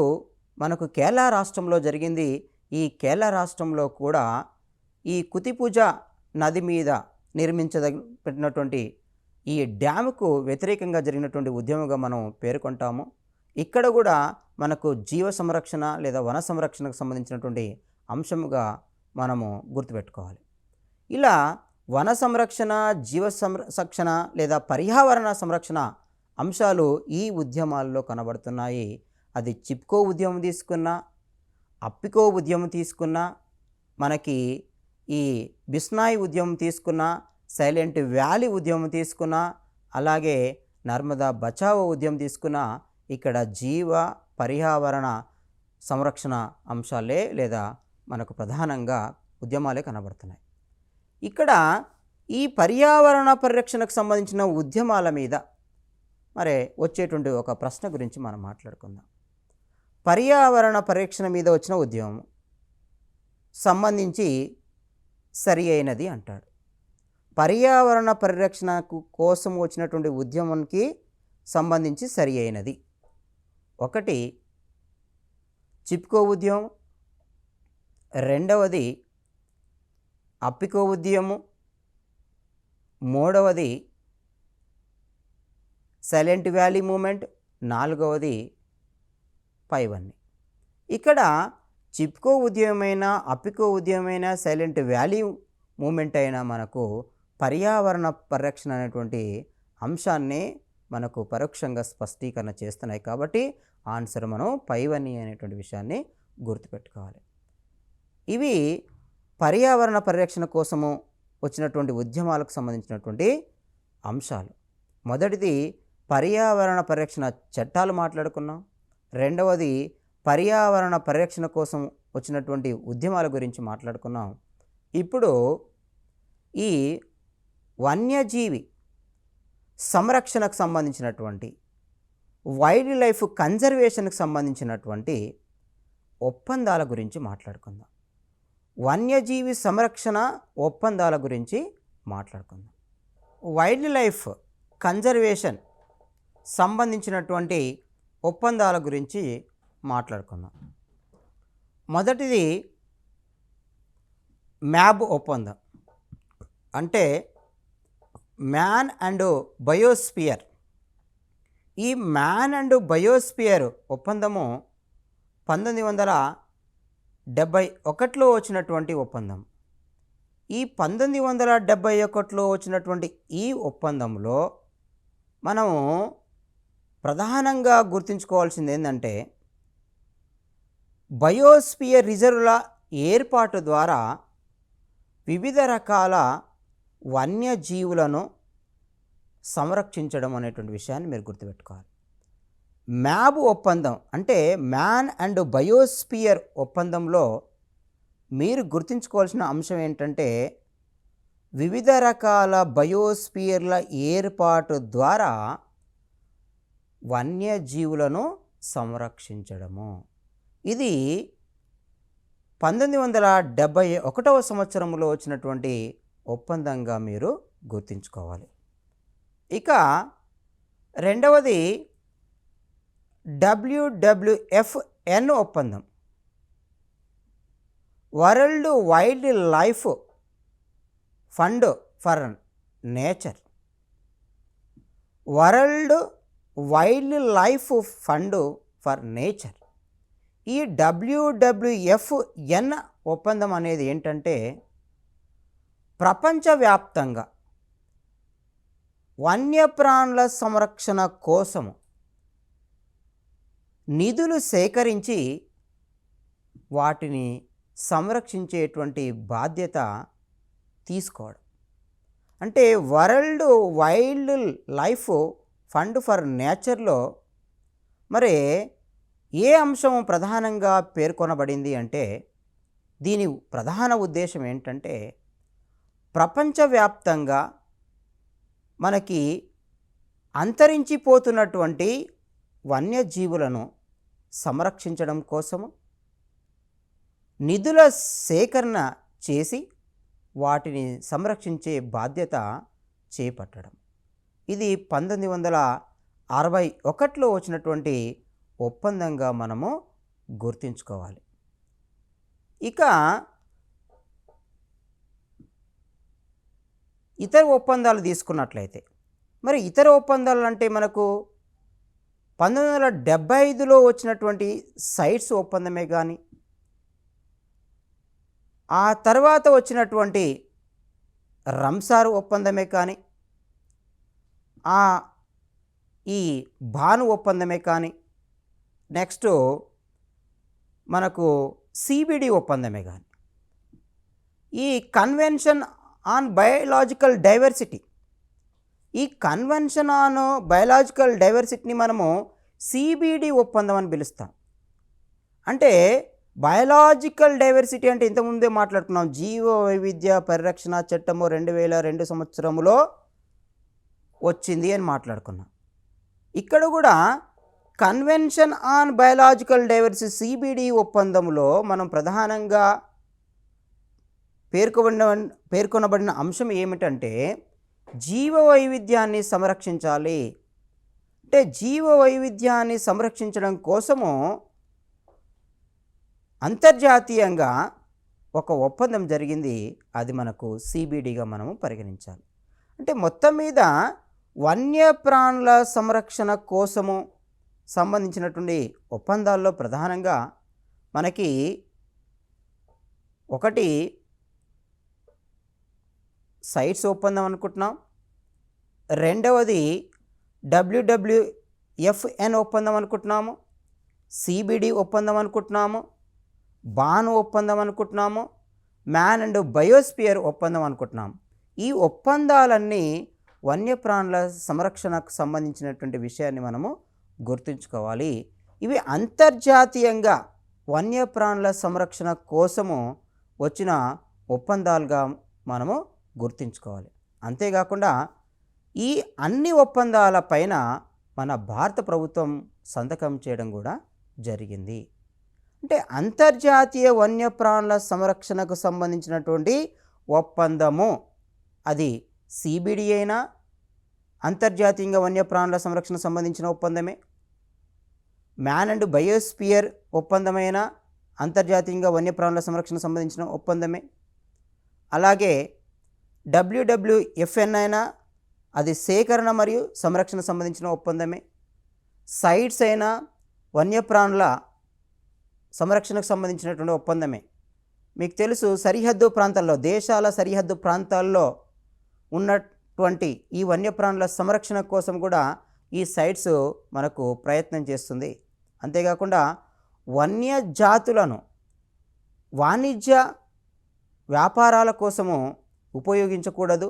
మనకు కేరళ రాష్ట్రంలో జరిగింది. ఈ కేరళ రాష్ట్రంలో కూడా ఈ కుతిపుజ నది మీద పెట్టినటువంటి ఈ డ్యాముకు వ్యతిరేకంగా జరిగినటువంటి ఉద్యమంగా మనం పేర్కొంటాము. ఇక్కడ కూడా మనకు జీవ సంరక్షణ లేదా వన సంరక్షణకు సంబంధించినటువంటి అంశముగా మనము గుర్తుపెట్టుకోవాలి. ఇలా వన సంరక్షణ, జీవ సంరక్షణ లేదా పర్యావరణ సంరక్షణ అంశాలు ఈ ఉద్యమాల్లో కనబడుతున్నాయి. అది చిప్కో ఉద్యమం తీసుకున్నా, అప్పికో ఉద్యమం తీసుకున్నా, మనకి ఈ బిస్నాయ్ ఉద్యమం తీసుకున్నా, సైలెంట్ వ్యాలీ ఉద్యమం తీసుకున్నా, అలాగే నర్మదా బచావో ఉద్యమం తీసుకున్నా, ఇక్కడ జీవ పర్యావరణ సంరక్షణ అంశాలే లేదా మనకు ప్రధానంగా ఉద్యమాలే కనబడుతున్నాయి. ఇక్కడ ఈ పర్యావరణ పరిరక్షణకు సంబంధించిన ఉద్యమాల మీద మరి వచ్చేటువంటి ఒక ప్రశ్న గురించి మనం మాట్లాడుకుందాం. పర్యావరణ పరిరక్షణ మీద వచ్చిన ఉద్యమం సంబంధించి సరి అయినది అంటాడు. పర్యావరణ పరిరక్షణకు కోసం వచ్చినటువంటి ఉద్యమానికి సంబంధించి సరి అయినది ఒకటి చిప్కో ఉద్యమం, రెండవది అప్పికో ఉద్యమం, మూడవది సైలెంట్ వ్యాలీ మూమెంట్, నాలుగవది పైవన్నీ. ఇక్కడ చిప్కో ఉద్యమమైనా, అప్పికో ఉద్యమమైనా, సైలెంట్ వ్యాలీ మూమెంట్ అయినా మనకు పర్యావరణ పరిరక్షణ అనేటువంటి అంశాన్ని మనకు పరోక్షంగా స్పష్టీకరణ చేస్తున్నాయి. కాబట్టి ఆన్సర్ మనం పైవన్నీ అనేటువంటి విషయాన్ని గుర్తుపెట్టుకోవాలి. ఇవి పర్యావరణ పరిరక్షణ కోసము వచ్చినటువంటి ఉద్యమాలకు సంబంధించినటువంటి అంశాలు. మొదటిది పర్యావరణ పరిరక్షణ చట్టాలు మాట్లాడుకున్నాం. రెండవది పర్యావరణ పరిరక్షణ కోసం వచ్చినటువంటి ఉద్యమాల గురించి మాట్లాడుకున్నాం. ఇప్పుడు ఈ వన్యజీవి సంరక్షణకు సంబంధించినటువంటి, వైల్డ్ లైఫ్ కన్జర్వేషన్కి సంబంధించినటువంటి ఒప్పందాల గురించి మాట్లాడుకుందాం. వన్యజీవి సంరక్షణ ఒప్పందాల గురించి మాట్లాడుకుందాం. వైల్డ్ లైఫ్ కన్జర్వేషన్ సంబంధించినటువంటి ఒప్పందాల గురించి మాట్లాడుకుందాం. మొదటిది మ్యాబ్ ఒప్పందం, అంటే మ్యాన్ అండ్ బయోస్పియర్. ఈ మ్యాన్ అండ్ బయోస్పియర్ ఒప్పందము 1971లో వచ్చినటువంటి ఒప్పందం. ఈ 1971లో వచ్చినటువంటి ఈ ఒప్పందంలో మనము ప్రధానంగా గుర్తుంచుకోవాల్సింది ఏంటంటే, బయోస్పియర్ రిజర్వుల ఏర్పాటు ద్వారా వివిధ రకాల వన్యజీవులను సంరక్షించడం అనేటువంటి విషయాన్ని మీరు గుర్తుపెట్టుకోవాలి. మ్యాబ్ ఒప్పందం అంటే మ్యాన్ అండ్ బయోస్పియర్ ఒప్పందంలో మీరు గుర్తుంచుకోవాల్సిన అంశం ఏంటంటే, వివిధ రకాల బయోస్పియర్ల ఏర్పాటు ద్వారా వన్యజీవులను సంరక్షించడము. ఇది 1971వ సంవత్సరంలో వచ్చినటువంటి ఒప్పందంగా మీరు గుర్తుంచుకోవాలి. ఇక రెండవది WWFN ఒప్పందం, world wild life fund for nature. World wild life fund for nature. ఈ WWFN ఒప్పందం అనేది ఏంటంటే, ప్రపంచవ్యాప్తంగా వన్యప్రాణుల సంరక్షణ కోసము నిధులు సేకరించి వాటిని సంరక్షించేటువంటి బాధ్యత తీసుకోవడం. అంటే world wild life fund for నేచర్లో మరి ఏ అంశం ప్రధానంగా పేర్కొనబడింది అంటే, దీని ప్రధాన ఉద్దేశం ఏంటంటే, ప్రపంచవ్యాప్తంగా మనకి అంతరించిపోతున్నటువంటి వన్యజీవులను సంరక్షించడం కోసము, నిధుల సేకరణ చేసి వాటిని సంరక్షించే బాధ్యత చేపట్టడం. ఇది 1961లో వచ్చినటువంటి ఒప్పందంగా మనము గుర్తుంచుకోవాలి. ఇక ఇతర ఒప్పందాలు తీసుకున్నట్లయితే, మరి ఇతర ఒప్పందాలు అంటే మనకు 1975లో వచ్చినటువంటి సైట్స్ ఒప్పందమే కానీ, ఆ తర్వాత వచ్చినటువంటి రంసార్ ఒప్పందమే కానీ, ఈ భాను ఒప్పందమే కానీ, నెక్స్ట్ మనకు సిబిడి ఒప్పందమే కానీ, ఈ కన్వెన్షన్ ఆన్ బయోలాజికల్ డైవర్సిటీ, ఈ కన్వెన్షన్ ఆన్ బయోలాజికల్ డైవర్సిటీని మనము సిబిడి ఒప్పందం అని పిలుస్తాం. అంటే బయోలాజికల్ డైవర్సిటీ అంటే ఇంతకుముందే మాట్లాడుకున్నాం, జీవ వైవిధ్య పరిరక్షణ చట్టము 2002 సంవత్సరంలో వచ్చింది అని మాట్లాడుకున్నాం. ఇక్కడ కూడా convention on biological diversity CBD ఒప్పందంలో మనం ప్రధానంగా పేర్కొనబడిన అంశం ఏమిటంటే జీవ వైవిధ్యాన్ని సంరక్షించాలి. అంటే జీవ వైవిధ్యాన్ని సంరక్షించడం కోసము అంతర్జాతీయంగా ఒక ఒప్పందం జరిగింది. అది మనకు సిబిడిగా మనము పరిగణించాలి. అంటే మొత్తం మీద వన్యప్రాణుల సంరక్షణ కోసము సంబంధించినటువంటి ఒప్పందాల్లో ప్రధానంగా మనకి ఒకటి సైట్స్ ఒప్పందం అనుకుంటున్నాం, రెండవది WWFN ఒప్పందం అనుకుంటున్నాము, సిబిడి ఒప్పందం అనుకుంటున్నాము, బాన్ ఒప్పందం అనుకుంటున్నాము, మ్యాన్ అండ్ బయోస్పియర్ ఒప్పందం అనుకుంటున్నాము. ఈ ఒప్పందాలన్నీ వన్యప్రాణుల సంరక్షణకు సంబంధించినటువంటి విషయాన్ని మనము గుర్తుంచుకోవాలి. ఇవి అంతర్జాతీయంగా వన్యప్రాణుల సంరక్షణ కోసము వచ్చిన ఒప్పందాలుగా మనము గుర్తుంచుకోవాలి. అంతేకాకుండా ఈ అన్ని ఒప్పందాల పైన మన భారత ప్రభుత్వం సంతకం చేయడం కూడా జరిగింది. అంటే అంతర్జాతీయ వన్యప్రాణుల సంరక్షణకు సంబంధించినటువంటి ఒప్పందము అది సిబిడి అయినా అంతర్జాతీయంగా వన్యప్రాణుల సంరక్షణ సంబంధించిన ఒప్పందమే, మ్యాన్ అండ్ బయోస్పియర్ ఒప్పందమైన అంతర్జాతీయంగా వన్యప్రాణుల సంరక్షణ సంబంధించిన ఒప్పందమే, అలాగే WWFN అయినా అది సేకరణ మరియు సంరక్షణ సంబంధించిన ఒప్పందమే, సైట్స్ అయినా వన్యప్రాణుల సంరక్షణకు సంబంధించినటువంటి ఒప్పందమే. మీకు తెలుసు, సరిహద్దు ప్రాంతాల్లో, దేశాల సరిహద్దు ప్రాంతాల్లో ఉన్నటువంటి ఈ వన్యప్రాణుల సంరక్షణ కోసం కూడా ఈ సైట్స్ మనకు ప్రయత్నం చేస్తుంది. అంతేకాకుండా వన్య జాతులను వాణిజ్య వ్యాపారాల కోసము ఉపయోగించకూడదు,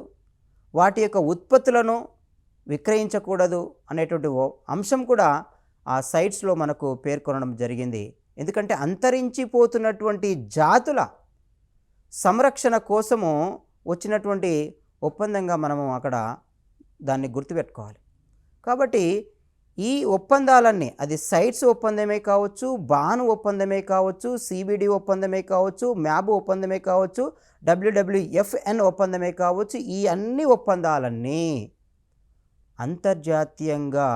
వాటి యొక్క ఉత్పత్తులను విక్రయించకూడదు అనేటువంటి అంశం కూడా ఆ సైట్స్లో మనకు పేర్కొనడం జరిగింది. ఎందుకంటే అంతరించిపోతున్నటువంటి జాతుల సంరక్షణ కోసము వచ్చినటువంటి ఒప్పందంగా మనము అక్కడ దాన్ని గుర్తుపెట్టుకోవాలి. కాబట్టి ఈ ఒప్పందాలన్నీ, అది సైట్స్ ఒప్పందమే కావచ్చు, బాను ఒప్పందమే కావచ్చు, సిబిడి ఒప్పందమే కావచ్చు, మ్యాబ్ ఒప్పందమే కావచ్చు, WWFN ఒప్పందమే కావచ్చు, ఈ అన్ని ఒప్పందాలన్నీ అంతర్జాతీయంగా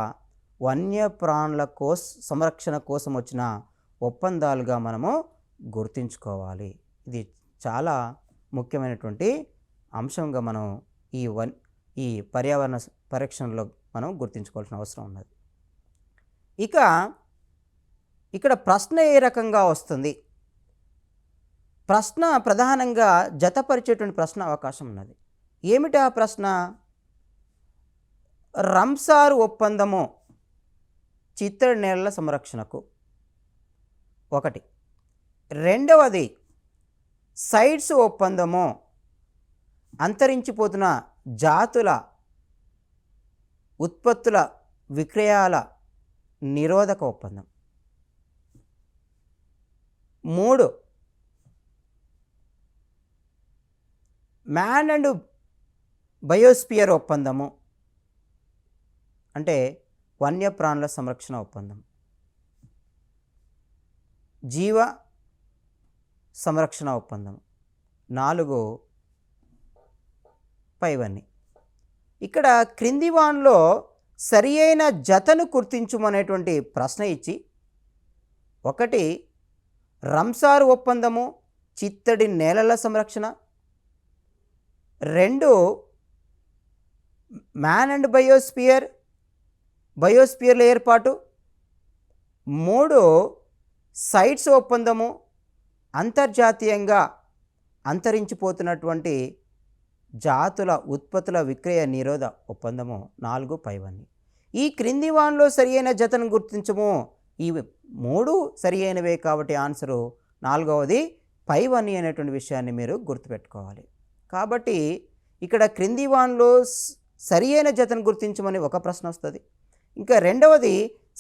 వన్యప్రాణుల సంరక్షణ కోసం వచ్చిన ఒప్పందాలుగా మనము గుర్తుంచుకోవాలి. ఇది చాలా ముఖ్యమైనటువంటి అంశంగా మనం ఈ పర్యావరణ పరిరక్షణలో మనం గుర్తుంచుకోవాల్సిన అవసరం ఉన్నది. ఇక ఇక్కడ ప్రశ్న ఏ రకంగా వస్తుంది? ప్రశ్న ప్రధానంగా జతపరిచేటువంటి ప్రశ్న అవకాశం ఉన్నది. ఏమిటి ఆ ప్రశ్న? రంసార్ ఒప్పందము చిత్తడి నేలల సంరక్షణకు ఒకటి, రెండవది సైట్స్ ఒప్పందము అంతరించిపోతున్న జాతుల ఉత్పత్తుల విక్రయాల నిరోధక ఒప్పందం, 3 మ్యాన్ అండ్ బయోస్పియర్ ఒప్పందము అంటే వన్యప్రాణుల సంరక్షణ ఒప్పందం, జీవ సంరక్షణ ఒప్పందం, 4 పైవన్నీ. ఇక్కడ క్రింది వాన్లో సరి అయిన జతను గుర్తించుమనేటువంటి ప్రశ్న ఇచ్చి, 1 రంసార్ ఒప్పందము చిత్తడి నేలల సంరక్షణ, 2 మ్యాన్ అండ్ బయోస్పియర్ల ఏర్పాటు, 3 సైట్స్ ఒప్పందము అంతర్జాతీయంగా అంతరించిపోతున్నటువంటి జాతుల ఉత్పత్తుల విక్రయ నిరోధ ఒప్పందము, 4 పైవన్నీ. ఈ క్రింది వాన్లో సరి అయిన జతను గుర్తించము. ఈ 3 సరి అయినవే కాబట్టి ఆన్సరు 4వది పైవన్నీ అనేటువంటి విషయాన్ని మీరు గుర్తుపెట్టుకోవాలి. కాబట్టి ఇక్కడ క్రింది వాన్లో సరి అయిన జతను గుర్తించమని ఒక ప్రశ్న వస్తుంది. ఇంకా రెండవది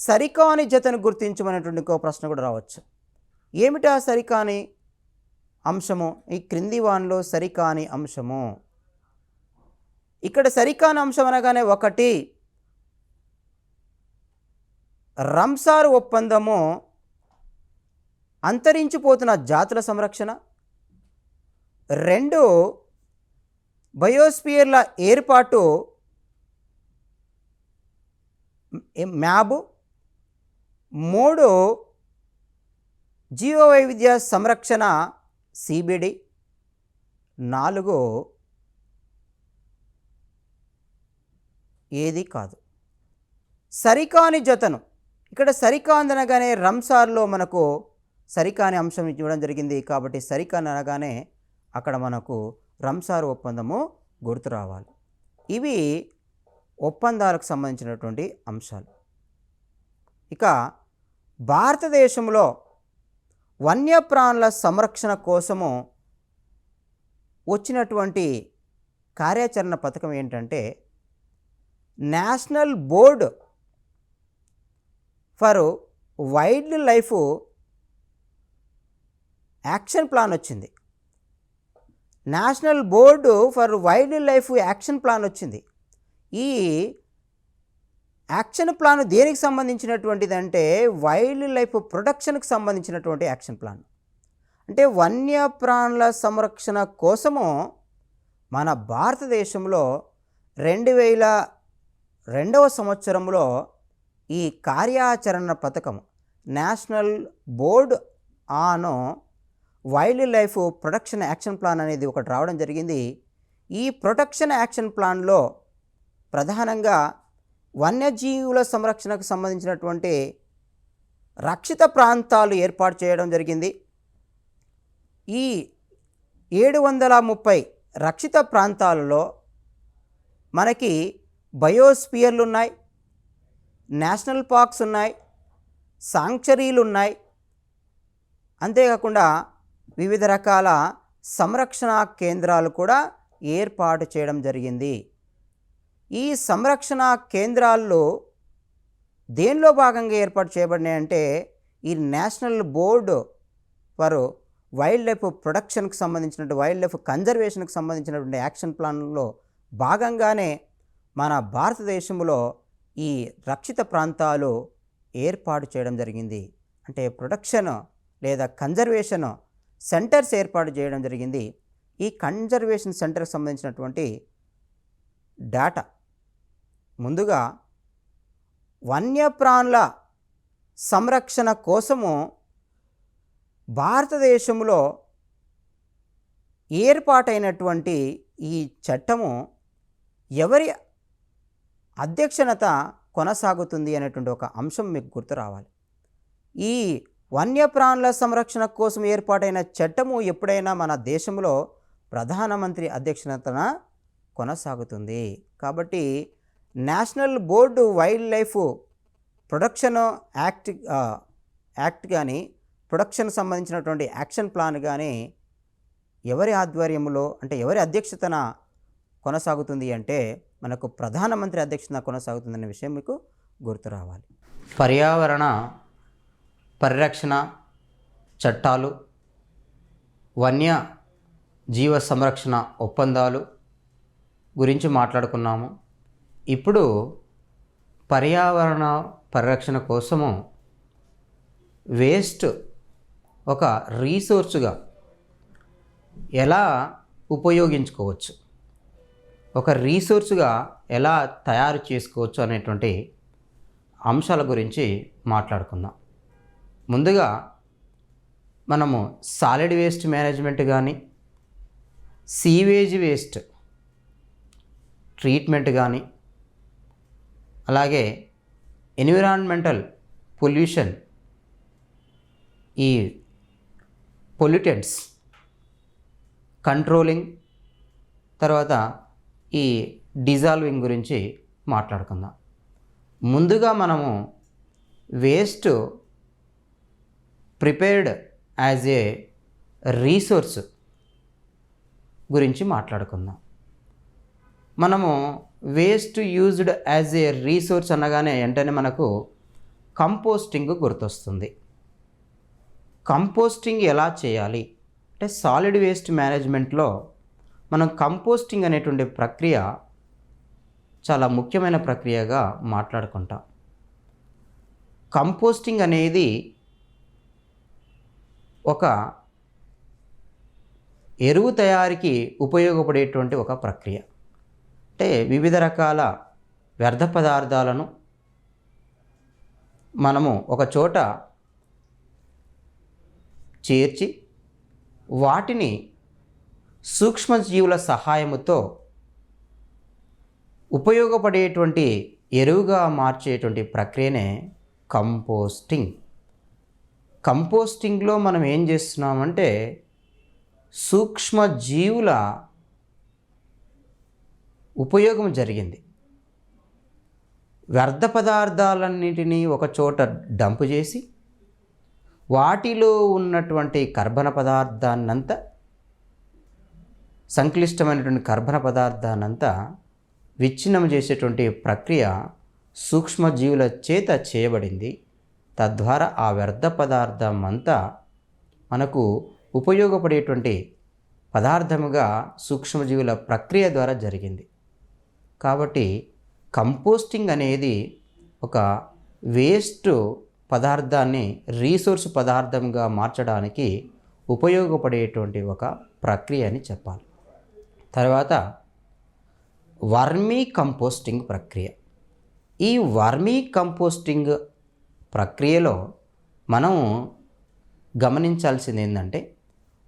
సరికాని జతను గుర్తించమనేటువంటి ఇంకో ప్రశ్న కూడా రావచ్చు. ఏమిటా సరికాని అంశము? ఈ క్రింది వాన్లో సరికాని అంశము. ఇక్కడ సరికాని అంశం అనగానే 1 రంసార్ ఒప్పందము అంతరించిపోతున్న జాతుల సంరక్షణ, 2 బయోస్పియర్ల ఏర్పాటు మ్యాబ్, 3 జీవవైవిధ్య సంరక్షణ సిబిడి, 4 ఏది కాదు. సరికాని జతను ఇక్కడ సరికాని అనగానే రంసార్లో మనకు సరికాని అంశం ఇవ్వడం జరిగింది కాబట్టి సరికాని అనగానే అక్కడ మనకు రంసార్ ఒప్పందము గుర్తు రావాలి. ఇవి ఒప్పందాలకు సంబంధించినటువంటి అంశాలు. ఇక భారతదేశంలో వన్యప్రాణుల సంరక్షణ కోసము వచ్చినటువంటి కార్యాచరణ పథకం ఏంటంటే national board for wildlife action plan వచ్చింది. National board for wildlife action plan వచ్చింది. ఈ యాక్షన్ ప్లాన్ దేనికి సంబంధించినటువంటిది అంటే వైల్డ్ లైఫ్ ప్రొటెక్షన్కి సంబంధించినటువంటి యాక్షన్ ప్లాన్. అంటే వన్యప్రాణుల సంరక్షణ కోసము మన భారతదేశంలో 2002వ సంవత్సరంలో ఈ కార్యాచరణ పథకం national board on wild life protection action plan అనేది ఒకటి రావడం జరిగింది. ఈ ప్రొటెక్షన్ యాక్షన్ ప్లాన్లో ప్రధానంగా వన్యజీవుల సంరక్షణకు సంబంధించినటువంటి రక్షిత ప్రాంతాలు ఏర్పాటు చేయడం జరిగింది. ఈ 730 రక్షిత ప్రాంతాలలో మనకి బయోస్పియర్లు ఉన్నాయి, నేషనల్ పార్క్స్ ఉన్నాయి, సాంక్చరీలు ఉన్నాయి. అంతేకాకుండా వివిధ రకాల సంరక్షణ కేంద్రాలు కూడా ఏర్పాటు చేయడం జరిగింది. ఈ సంరక్షణ కేంద్రాల్లో దేనిలో భాగంగా ఏర్పాటు చేయబడినాయంటే ఈ national board for wildlife ప్రొటెక్షన్కి సంబంధించినటువంటి వైల్డ్ లైఫ్ కన్జర్వేషన్కి సంబంధించినటువంటి యాక్షన్ ప్లాన్లో భాగంగానే మన భారతదేశంలో ఈ రక్షిత ప్రాంతాలు ఏర్పాటు చేయడం జరిగింది. అంటే ప్రొటెక్షన్ లేదా కన్జర్వేషన్ సెంటర్స్ ఏర్పాటు చేయడం జరిగింది. ఈ కన్జర్వేషన్ సెంటర్కి సంబంధించినటువంటి డేటా ముందుగా వన్యప్రాణుల సంరక్షణ కోసము భారతదేశంలో ఏర్పాటైనటువంటి ఈ చట్టము ఎవరి అధ్యక్షత కొనసాగుతుంది అనేటువంటి ఒక అంశం మీకు గుర్తు రావాలి. ఈ వన్యప్రాణుల సంరక్షణ కోసం ఏర్పాటైన చట్టము ఎప్పుడైనా మన దేశంలో ప్రధానమంత్రి అధ్యక్షతన కొనసాగుతుంది. కాబట్టి national board wild life protection act కానీ ప్రొటెక్షన్ సంబంధించినటువంటి యాక్షన్ ప్లాన్ కానీ ఎవరి ఆధ్వర్యంలో అంటే ఎవరి అధ్యక్షతన కొనసాగుతుంది అంటే మనకు ప్రధానమంత్రి అధ్యక్షతన కొనసాగుతుందనే విషయం మీకు గుర్తు రావాలి. పర్యావరణ పరిరక్షణ చట్టాలు, వన్య జీవ సంరక్షణ ఒప్పందాలు గురించి మాట్లాడుకున్నాము. ఇప్పుడు పర్యావరణ పరిరక్షణ కోసము వేస్ట్ ఒక రీసోర్స్గా ఎలా ఉపయోగించుకోవచ్చు, ఒక రీసోర్స్గా ఎలా తయారు చేసుకోవచ్చు అనేటువంటి అంశాల గురించి మాట్లాడుకుందాం. ముందుగా మనము సాలిడ్ వేస్ట్ మేనేజ్మెంట్ కానీ, సీవేజ్ వేస్ట్ ట్రీట్మెంట్ కానీ, అలాగే ఎన్విరాన్మెంటల్ పొల్యూషన్, ఈ పొల్యూటెంట్స్ కంట్రోలింగ్, తర్వాత ఈ డిజాల్వింగ్ గురించి మాట్లాడుకుందాం. ముందుగా మనము waste prepared as a resource గురించి మాట్లాడుకుందాం. మనము waste used as a resource అనగానే వెంటనే మనకు కంపోస్టింగ్ గుర్తొస్తుంది. కంపోస్టింగ్ ఎలా చేయాలి అంటే, సాలిడ్ వేస్ట్ మేనేజ్మెంట్లో మనం కంపోస్టింగ్ అనేటువంటి ప్రక్రియ చాలా ముఖ్యమైన ప్రక్రియగా మాట్లాడుకుంటాం. కంపోస్టింగ్ అనేది ఒక ఎరువు తయారీకి ఉపయోగపడేటువంటి ఒక ప్రక్రియ. అంటే వివిధ రకాల వ్యర్థ పదార్థాలను మనము ఒక చోట చేర్చి వాటిని సూక్ష్మజీవుల సహాయముతో ఉపయోగపడేటువంటి ఎరువుగా మార్చేటువంటి ప్రక్రియనే కంపోస్టింగ్. కంపోస్టింగ్లో మనం ఏం చేస్తున్నామంటే, సూక్ష్మజీవుల ఉపయోగం జరిగింది. వ్యర్థ పదార్థాలన్నింటినీ ఒక చోట డంపు చేసి వాటిలో ఉన్నటువంటి కర్బన పదార్థాన్నంతా, సంక్లిష్టమైనటువంటి కర్బన పదార్థాన్నంతా విచ్ఛిన్నం చేసేటువంటి ప్రక్రియ సూక్ష్మజీవుల చేత చేయబడింది. తద్వారా ఆ వ్యర్థ పదార్థం అంతా మనకు ఉపయోగపడేటువంటి పదార్థముగా సూక్ష్మజీవుల ప్రక్రియ ద్వారా జరిగింది. కాబట్టి కంపోస్టింగ్ అనేది ఒక వేస్ట్ పదార్థాన్ని రీసోర్స్ పదార్థంగా మార్చడానికి ఉపయోగపడేటువంటి ఒక ప్రక్రియ అని చెప్పాలి. తర్వాత వర్మీ కంపోస్టింగ్ ప్రక్రియ. ఈ వర్మీ కంపోస్టింగ్ ప్రక్రియలో మనం గమనించాల్సింది ఏంటంటే,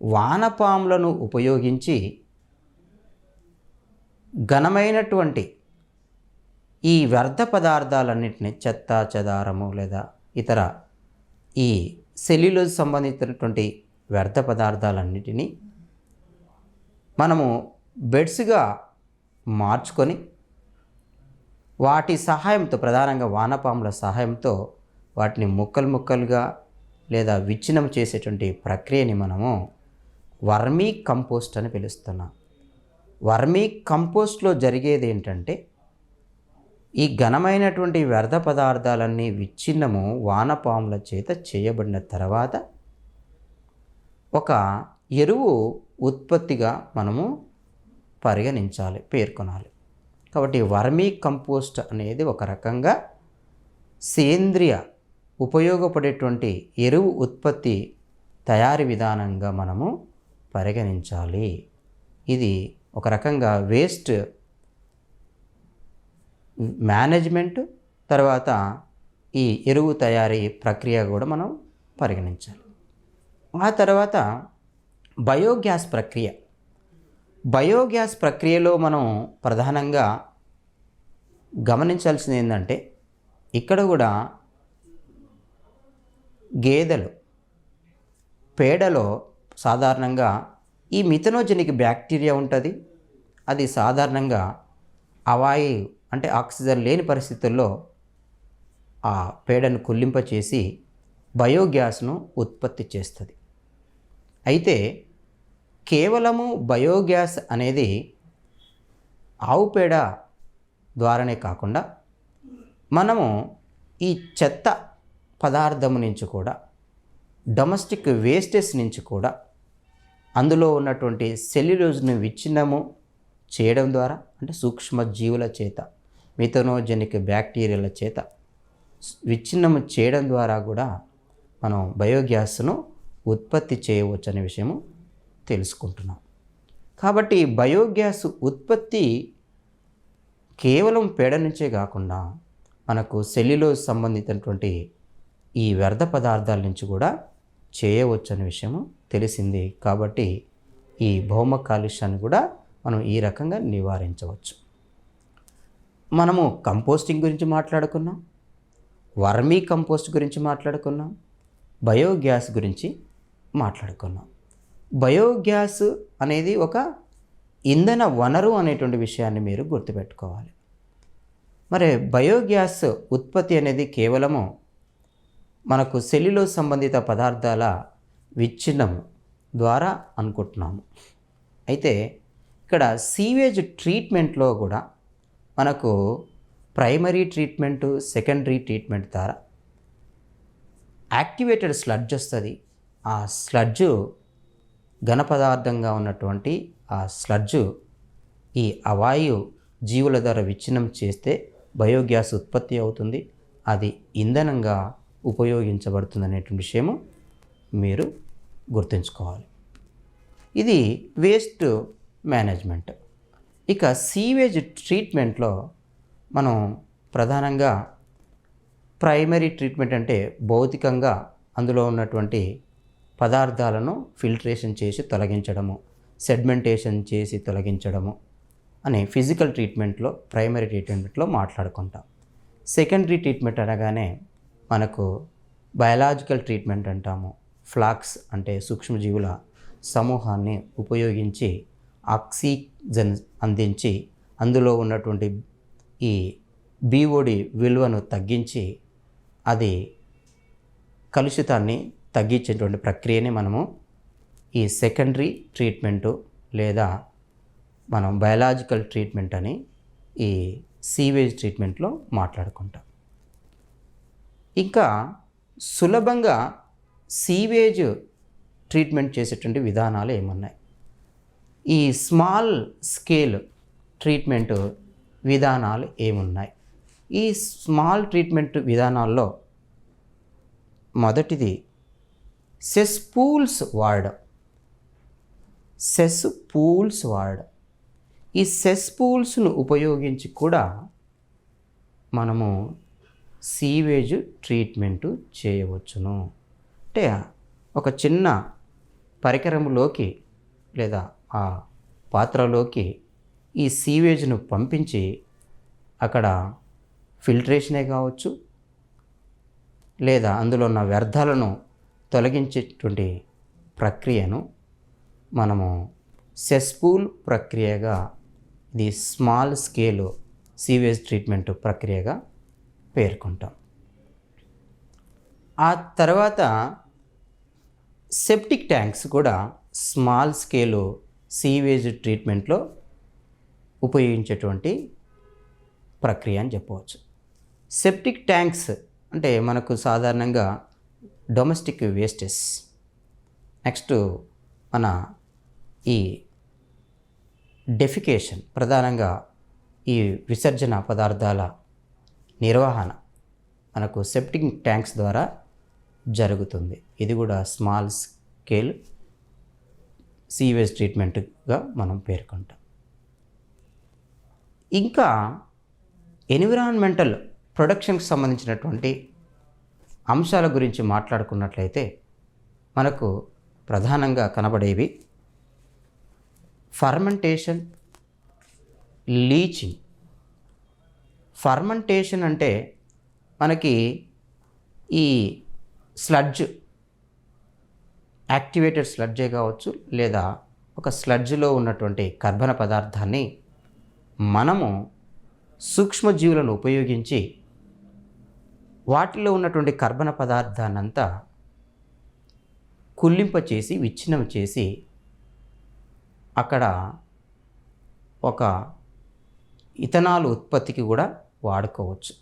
వానపాములను ఉపయోగించి ఘనమైనటువంటి ఈ వ్యర్థ పదార్థాలన్నింటినీ, చెత్త చెదారము లేదా ఇతర ఈ సెల్యులోజ్ సంబంధించినటువంటి వ్యర్థ పదార్థాలన్నింటినీ మనము బెడ్స్గా మార్చుకొని వాటి సహాయంతో, ప్రధానంగా వానపాముల సహాయంతో వాటిని ముక్కలు ముక్కలుగా లేదా విచ్ఛిన్నం చేసేటువంటి ప్రక్రియని మనము వర్మీ కంపోస్ట్ అని పిలుస్తున్నాం. వర్మీ కంపోస్ట్లో జరిగేది ఏంటంటే, ఈ ఘనమైనటువంటి వ్యర్థ పదార్థాలన్నీ విచ్ఛిన్నము వానపాముల చేత చేయబడిన తర్వాత ఒక ఎరువు ఉత్పత్తిగా మనము పరిగణించాలి, పేర్కొనాలి. కాబట్టి వర్మీ కంపోస్ట్ అనేది ఒక రకంగా సేంద్రియ ఉపయోగపడేటువంటి ఎరువు ఉత్పత్తి తయారీ విధానంగా మనము పరిగణించాలి. ఇది ఒక రకంగా వేస్ట్ మేనేజ్మెంట్, తర్వాత ఈ ఎరువు తయారీ ప్రక్రియ కూడా మనం పరిగణించాలి. ఆ తర్వాత బయోగ్యాస్ ప్రక్రియ. బయోగ్యాస్ ప్రక్రియలో మనం ప్రధానంగా గమనించాల్సింది ఏంటంటే, ఇక్కడ కూడా గేదెలు పేడలో సాధారణంగా ఈ మిథనోజెనిక్ బ్యాక్టీరియా ఉంటుంది. అది సాధారణంగా అవాయి అంటే ఆక్సిజన్ లేని పరిస్థితుల్లో ఆ పేడను కుళ్ళింపచేసి బయోగ్యాస్ను ఉత్పత్తి చేస్తుంది. అయితే కేవలము బయోగ్యాస్ అనేది ఆవు పేడ ద్వారానే కాకుండా మనము ఈ చెత్త పదార్థం నుంచి కూడా, డొమెస్టిక్ వేస్టేజ్ నుంచి కూడా అందులో ఉన్నటువంటి సెల్యులోజ్ను విచ్ఛిన్నము చేయడం ద్వారా, అంటే సూక్ష్మజీవుల చేత, మిథనోజెనిక్ బ్యాక్టీరియాల చేత విచ్ఛిన్నము చేయడం ద్వారా కూడా మనం బయోగ్యాస్ను ఉత్పత్తి చేయవచ్చు అనే విషయము తెలుసుకుంటున్నాం. కాబట్టి బయోగ్యాస్ ఉత్పత్తి కేవలం పేడ నుంచే కాకుండా మనకు సెల్యులోజ్ సంబంధించినటువంటి ఈ వ్యర్థ పదార్థాల నుంచి కూడా చేయవచ్చు అనే విషయము తెలిసింది. కాబట్టి ఈ భౌమ కాలుష్యాన్ని కూడా మనం ఈ రకంగా నివారించవచ్చు. మనము కంపోస్టింగ్ గురించి మాట్లాడుకున్నాం, వర్మీ కంపోస్ట్ గురించి మాట్లాడుకున్నాం, బయోగ్యాస్ గురించి మాట్లాడుకున్నాం. బయోగ్యాస్ అనేది ఒక ఇంధన వనరు అనేటువంటి విషయాన్ని మీరు గుర్తుపెట్టుకోవాలి. మరి బయోగ్యాస్ ఉత్పత్తి అనేది కేవలము మనకు సెల్యులోజ్ సంబంధిత పదార్థాల విచ్ఛిన్నం ద్వారా అనుకుంటున్నాము. అయితే ఇక్కడ సీవేజ్ ట్రీట్మెంట్లో కూడా మనకు ప్రైమరీ ట్రీట్మెంటు, సెకండరీ ట్రీట్మెంట్ ద్వారా యాక్టివేటెడ్ స్లడ్జ్ వస్తుంది. ఆ స్లడ్జు ఘన పదార్థంగా ఉన్నటువంటి ఆ స్లడ్జు ఈ అవాయు జీవుల ద్వారా విచ్ఛిన్నం చేస్తే బయోగ్యాస్ ఉత్పత్తి అవుతుంది. అది ఇంధనంగా ఉపయోగించబడుతుంది అనేటువంటి విషయము మీరు గుర్తుంచుకోవాలి. ఇది వేస్ట్ మేనేజ్మెంట్. ఇక సీవేజ్ ట్రీట్మెంట్లో మనం ప్రధానంగా ప్రైమరీ ట్రీట్మెంట్ అంటే భౌతికంగా అందులో ఉన్నటువంటి పదార్థాలను ఫిల్టరేషన్ చేసి తొలగించడము, సెడ్మెంటేషన్ చేసి తొలగించడము అనే ఫిజికల్ ట్రీట్మెంట్లో, ప్రైమరీ ట్రీట్మెంట్లో మాట్లాడుకుంటాం. సెకండరీ ట్రీట్మెంట్ అనగానే మనకు బయలాజికల్ ట్రీట్మెంట్ అంటాము. ఫ్లాక్స్ అంటే సూక్ష్మజీవుల సమూహాన్ని ఉపయోగించి ఆక్సిజన్ అందించి అందులో ఉన్నటువంటి ఈ బీఓడి విలువను తగ్గించి అది కలుషితాన్ని తగ్గించేటువంటి ప్రక్రియని మనము ఈ సెకండరీ ట్రీట్మెంటు లేదా మనం బయలాజికల్ ట్రీట్మెంట్ అని ఈ సీవేజ్ ట్రీట్మెంట్లో మాట్లాడుకుంటాం. ఇంకా సులభంగా సీవేజ్ ట్రీట్మెంట్ చేసేటువంటి విధానాలు ఏమున్నాయి? ఈ స్మాల్ స్కేల్ ట్రీట్మెంట్ విధానాలు ఏమున్నాయి? ఈ స్మాల్ ట్రీట్మెంట్ విధానాల్లో మొదటిది సెస్పూల్స్ వాడడం. ఈ సెస్పూల్స్ను ఉపయోగించి కూడా మనము సీవేజ్ ట్రీట్మెంటు చేయవచ్చును. అంటే ఒక చిన్న పరికరంలోకి లేదా ఆ పాత్రలోకి ఈ సీవేజ్ను పంపించి అక్కడ ఫిల్టరేషనే కావచ్చు లేదా అందులో ఉన్న వ్యర్థాలను తొలగించేటువంటి ప్రక్రియను మనము సెస్పూల్ ప్రక్రియగా, ఇది స్మాల్ స్కేల్ సీవేజ్ ట్రీట్మెంట్ ప్రక్రియగా పేర్కొంటాం. ఆ తర్వాత సెప్టిక్ ట్యాంక్స్ కూడా స్మాల్ స్కేలు సీవేజ్ ట్రీట్మెంట్లో ఉపయోగించేటువంటి ప్రక్రియ అని చెప్పవచ్చు. సెప్టిక్ ట్యాంక్స్ అంటే మనకు సాధారణంగా డొమెస్టిక్ వేస్టెస్, నెక్స్ట్ మన ఈ డెఫికేషన్, ప్రధానంగా ఈ విసర్జన పదార్థాల నిర్వహణ మనకు సెప్టిక్ ట్యాంక్స్ ద్వారా జరుగుతుంది. ఇది కూడా స్మాల్ స్కేల్ సీవేజ్ ట్రీట్మెంట్గా మనం పేర్కొంటాం. ఇంకా ఎన్విరాన్మెంటల్ ప్రొడక్షన్కి సంబంధించినటువంటి అంశాల గురించి మాట్లాడుకున్నట్లయితే మనకు ప్రధానంగా కనబడేవి ఫర్మెంటేషన్, లీచింగ్. ఫర్మెంటేషన్ అంటే మనకి ఈ స్లడ్జ్, యాక్టివేటెడ్ స్లడ్జే కావచ్చు లేదా ఒక స్లడ్జ్లో ఉన్నటువంటి కర్బన పదార్థాన్ని మనము సూక్ష్మజీవులను ఉపయోగించి వాటిలో ఉన్నటువంటి కర్బన పదార్థాన్నంతా కుళ్ళింపచేసి విచ్ఛిన్నం చేసి అక్కడ ఒక ఇథనాల్ ఉత్పత్తికి కూడా వాడుకోవచ్చు.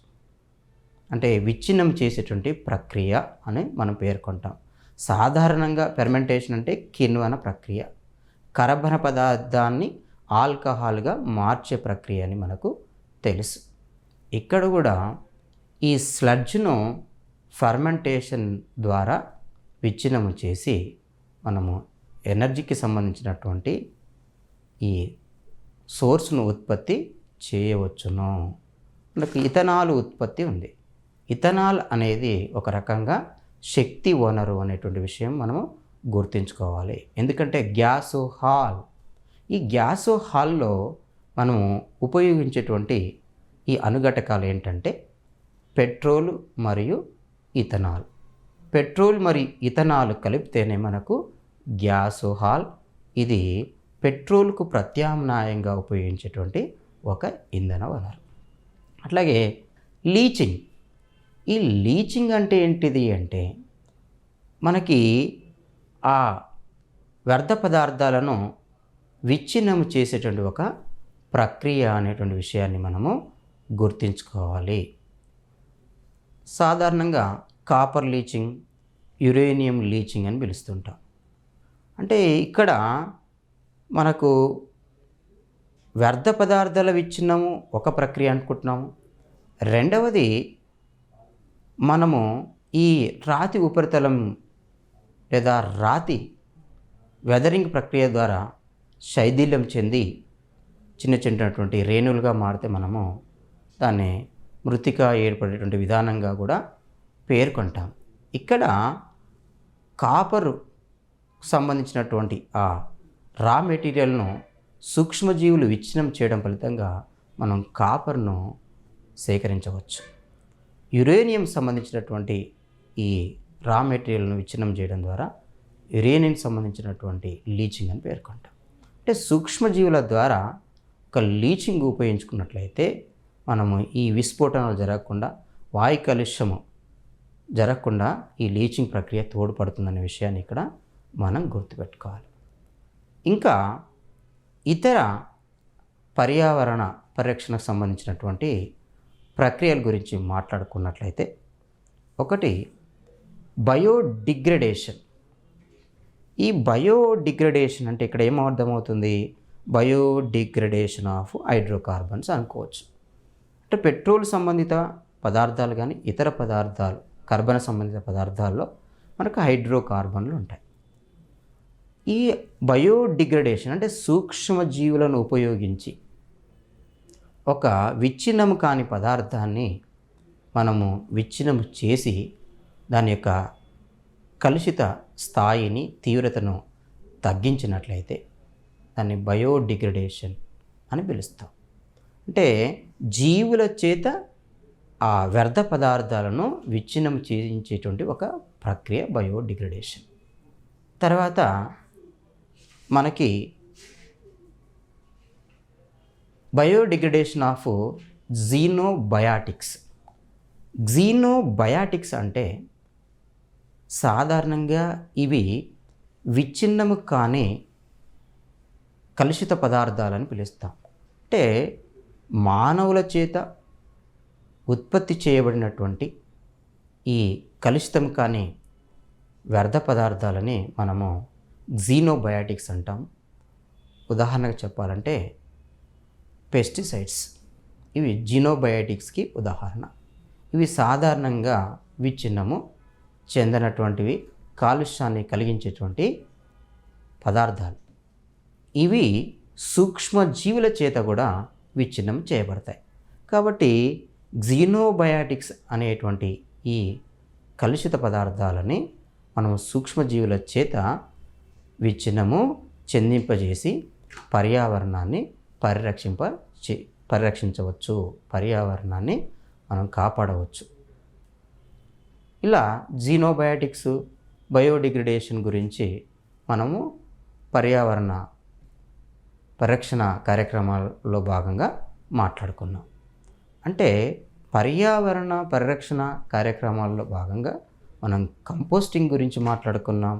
అంటే విచ్ఛిన్నం చేసేటువంటి ప్రక్రియ అని మనం పేర్కొంటాం. సాధారణంగా ఫెర్మెంటేషన్ అంటే కిణ్వన ప్రక్రియ, కర్బన పదార్థాన్ని ఆల్కహాల్గా మార్చే ప్రక్రియ అని మనకు తెలుసు. ఇక్కడ కూడా ఈ స్లడ్జ్ను ఫర్మెంటేషన్ ద్వారా విచ్ఛిన్నము చేసి మనము ఎనర్జీకి సంబంధించినటువంటి ఈ సోర్స్ను ఉత్పత్తి చేయవచ్చును. మనకు ఇథనాల్ ఉత్పత్తి ఉంది. ఇథనాల్ అనేది ఒక రకంగా శక్తి వనరు అనేటువంటి విషయం మనము గుర్తుంచుకోవాలి. ఎందుకంటే గ్యాసు హాల్, ఈ గ్యాసు హాల్లో మనము ఉపయోగించేటువంటి ఈ అనుఘటకాలు ఏంటంటే పెట్రోల్ మరియు ఇథనాల్. పెట్రోల్ మరియు ఇథనాల్ కలిపితేనే మనకు గ్యాసు హాల్. ఇది పెట్రోల్కు ప్రత్యామ్నాయంగా ఉపయోగించేటువంటి ఒక ఇంధన వనరు. అట్లాగే లీచింగ్. ఈ లీచింగ్ అంటే ఏంటిది అంటే మనకి ఆ వ్యర్థ పదార్థాలను విచ్ఛిన్నం చేసేటువంటి ఒక ప్రక్రియ అనేటువంటి విషయాన్ని మనము గుర్తుంచుకోవాలి. సాధారణంగా కాపర్ లీచింగ్, యురేనియం లీచింగ్ అని పిలుస్తుంటాం. అంటే ఇక్కడ మనకు వ్యర్థ పదార్థాల విచ్ఛిన్నము ఒక ప్రక్రియ అనుకుంటున్నాము. రెండవది మనము ఈ రాతి ఉపరితలం లేదా రాతి వెదరింగ్ ప్రక్రియ ద్వారా శైథిల్యం చెంది చిన్న చిన్నటువంటి రేణువులుగా మారితే మనము దాన్ని మృతిక ఏర్పడేటువంటి విధానంగా కూడా పేర్కొంటాం. ఇక్కడ కాపరు సంబంధించినటువంటి ఆ రా మెటీరియల్ను సూక్ష్మజీవులు విచ్ఛిన్నం చేయడం ఫలితంగా మనం కాపర్ను సేకరించవచ్చు. యురేనియం సంబంధించినటువంటి ఈ రా మెటీరియల్ను విచ్ఛిన్నం చేయడం ద్వారా యురేనియం సంబంధించినటువంటి లీచింగ్ అని పేర్కొంటాం. అంటే సూక్ష్మజీవుల ద్వారా ఒక లీచింగ్ ఉపయోగించుకున్నట్లయితే మనము ఈ విస్ఫోటనాలు జరగకుండా, వాయు కాలుష్యము జరగకుండా ఈ లీచింగ్ ప్రక్రియ తోడ్పడుతుందనే విషయాన్ని ఇక్కడ మనం గుర్తుపెట్టుకోవాలి. ఇంకా ఇతర పర్యావరణ పరిరక్షణకు సంబంధించినటువంటి ప్రక్రియల గురించి మాట్లాడుకున్నట్లయితే ఒకటి బయోడిగ్రేడేషన్. ఈ బయోడిగ్రేడేషన్ అంటే ఇక్కడ ఏం అర్థమవుతుంది? బయోడిగ్రేడేషన్ ఆఫ్ హైడ్రోకార్బన్స్ అనుకోవచ్చు. అంటే పెట్రోల్ సంబంధిత పదార్థాలు కానీ ఇతర పదార్థాలు, కార్బన్ సంబంధిత పదార్థాల్లో మనకు హైడ్రోకార్బన్లు ఉంటాయి. ఈ బయోడిగ్రేడేషన్ అంటే సూక్ష్మజీవులను ఉపయోగించి ఒక విచ్ఛిన్నము కాని పదార్థాన్ని మనము విచ్ఛిన్నము చేసి దాని యొక్క కలుషిత స్థాయిని, తీవ్రతను తగ్గించినట్లయితే దాన్ని బయోడిగ్రేడేషన్ అని పిలుస్తాం. అంటే జీవుల చేత ఆ వ్యర్థ పదార్థాలను విచ్ఛిన్నం చేయించేటువంటి ఒక ప్రక్రియ బయోడిగ్రేడేషన్. తర్వాత మనకి బయోడిగ్రేడేషన్ ఆఫ్ జీనోబయాటిక్స్. జీనోబయాటిక్స్ అంటే సాధారణంగా ఇవి విచ్ఛిన్నము కాని కలుషిత పదార్థాలని పిలుస్తాం. అంటే మానవుల చేత ఉత్పత్తి చేయబడినటువంటి ఈ కలుషితం కాని వ్యర్థ పదార్థాలని మనము జీనోబయాటిక్స్ అంటాం. ఉదాహరణకు చెప్పాలంటే పెస్టిసైడ్స్, ఇవి జీనోబయాటిక్స్కి ఉదాహరణ. ఇవి సాధారణంగా విచ్ఛిన్నము చెందనటువంటివి, కాలుష్యాన్ని కలిగించేటువంటి పదార్థాలు. ఇవి సూక్ష్మజీవుల చేత కూడా విచ్ఛిన్నం చేయబడతాయి. కాబట్టి జీనోబయాటిక్స్ అనేటువంటి ఈ కలుషిత పదార్థాలని మనం సూక్ష్మజీవుల చేత విచ్ఛిన్నము చెందింపజేసి పర్యావరణాన్ని పరిరక్షించవచ్చు, పర్యావరణాన్ని మనం కాపాడవచ్చు. ఇలా జీనోబయాటిక్స్, బయోడిగ్రేడేషన్ గురించి మనము పర్యావరణ పరిరక్షణ కార్యక్రమాల్లో భాగంగా మాట్లాడుకున్నాం. అంటే పర్యావరణ పరిరక్షణ కార్యక్రమాల్లో భాగంగా మనం కంపోస్టింగ్ గురించి మాట్లాడుకున్నాం,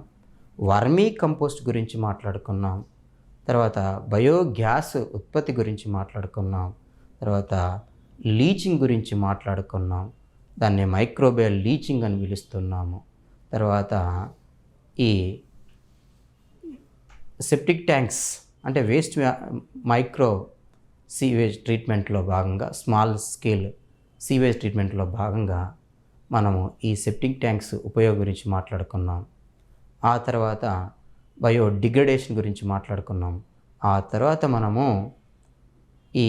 వర్మీ కంపోస్ట్ గురించి మాట్లాడుకున్నాం, తర్వాత బయోగ్యాస్ ఉత్పత్తి గురించి మాట్లాడుకున్నాం, తర్వాత లీచింగ్ గురించి మాట్లాడుకున్నాం, దాన్ని మైక్రోబియల్ లీచింగ్ అని పిలుస్తున్నాము. తర్వాత ఈ సెప్టిక్ ట్యాంక్స్ అంటే వేస్ట్ మైక్రో సీవేజ్ ట్రీట్మెంట్లో భాగంగా, స్మాల్ స్కేల్ సీవేజ్ ట్రీట్మెంట్లో భాగంగా మనము ఈ సెప్టిక్ ట్యాంక్స్ ఉపయోగం గురించి మాట్లాడుకున్నాం. ఆ తర్వాత బయోడిగ్రేడేషన్ గురించి మాట్లాడుకున్నాం. ఆ తర్వాత మనము ఈ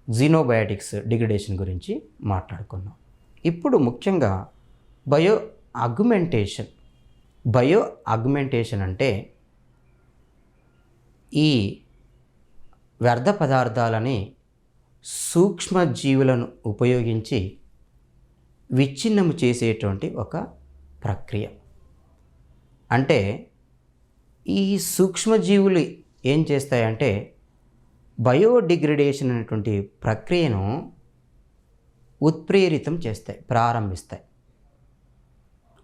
జీనోబయాటిక్స్ డిగ్రేడేషన్ గురించి మాట్లాడుకున్నాం. ఇప్పుడు ముఖ్యంగా బయో అగ్మెంటేషన్ అంటే ఈ వ్యర్థ పదార్థాలని సూక్ష్మజీవులను ఉపయోగించి విచ్ఛిన్నము చేసేటువంటి ఒక ప్రక్రియ. అంటే ఈ సూక్ష్మజీవులు ఏం చేస్తాయంటే బయోడిగ్రేడేషన్ అనేటువంటి ప్రక్రియను ఉత్ప్రేరితం చేస్తాయి, ప్రారంభిస్తాయి.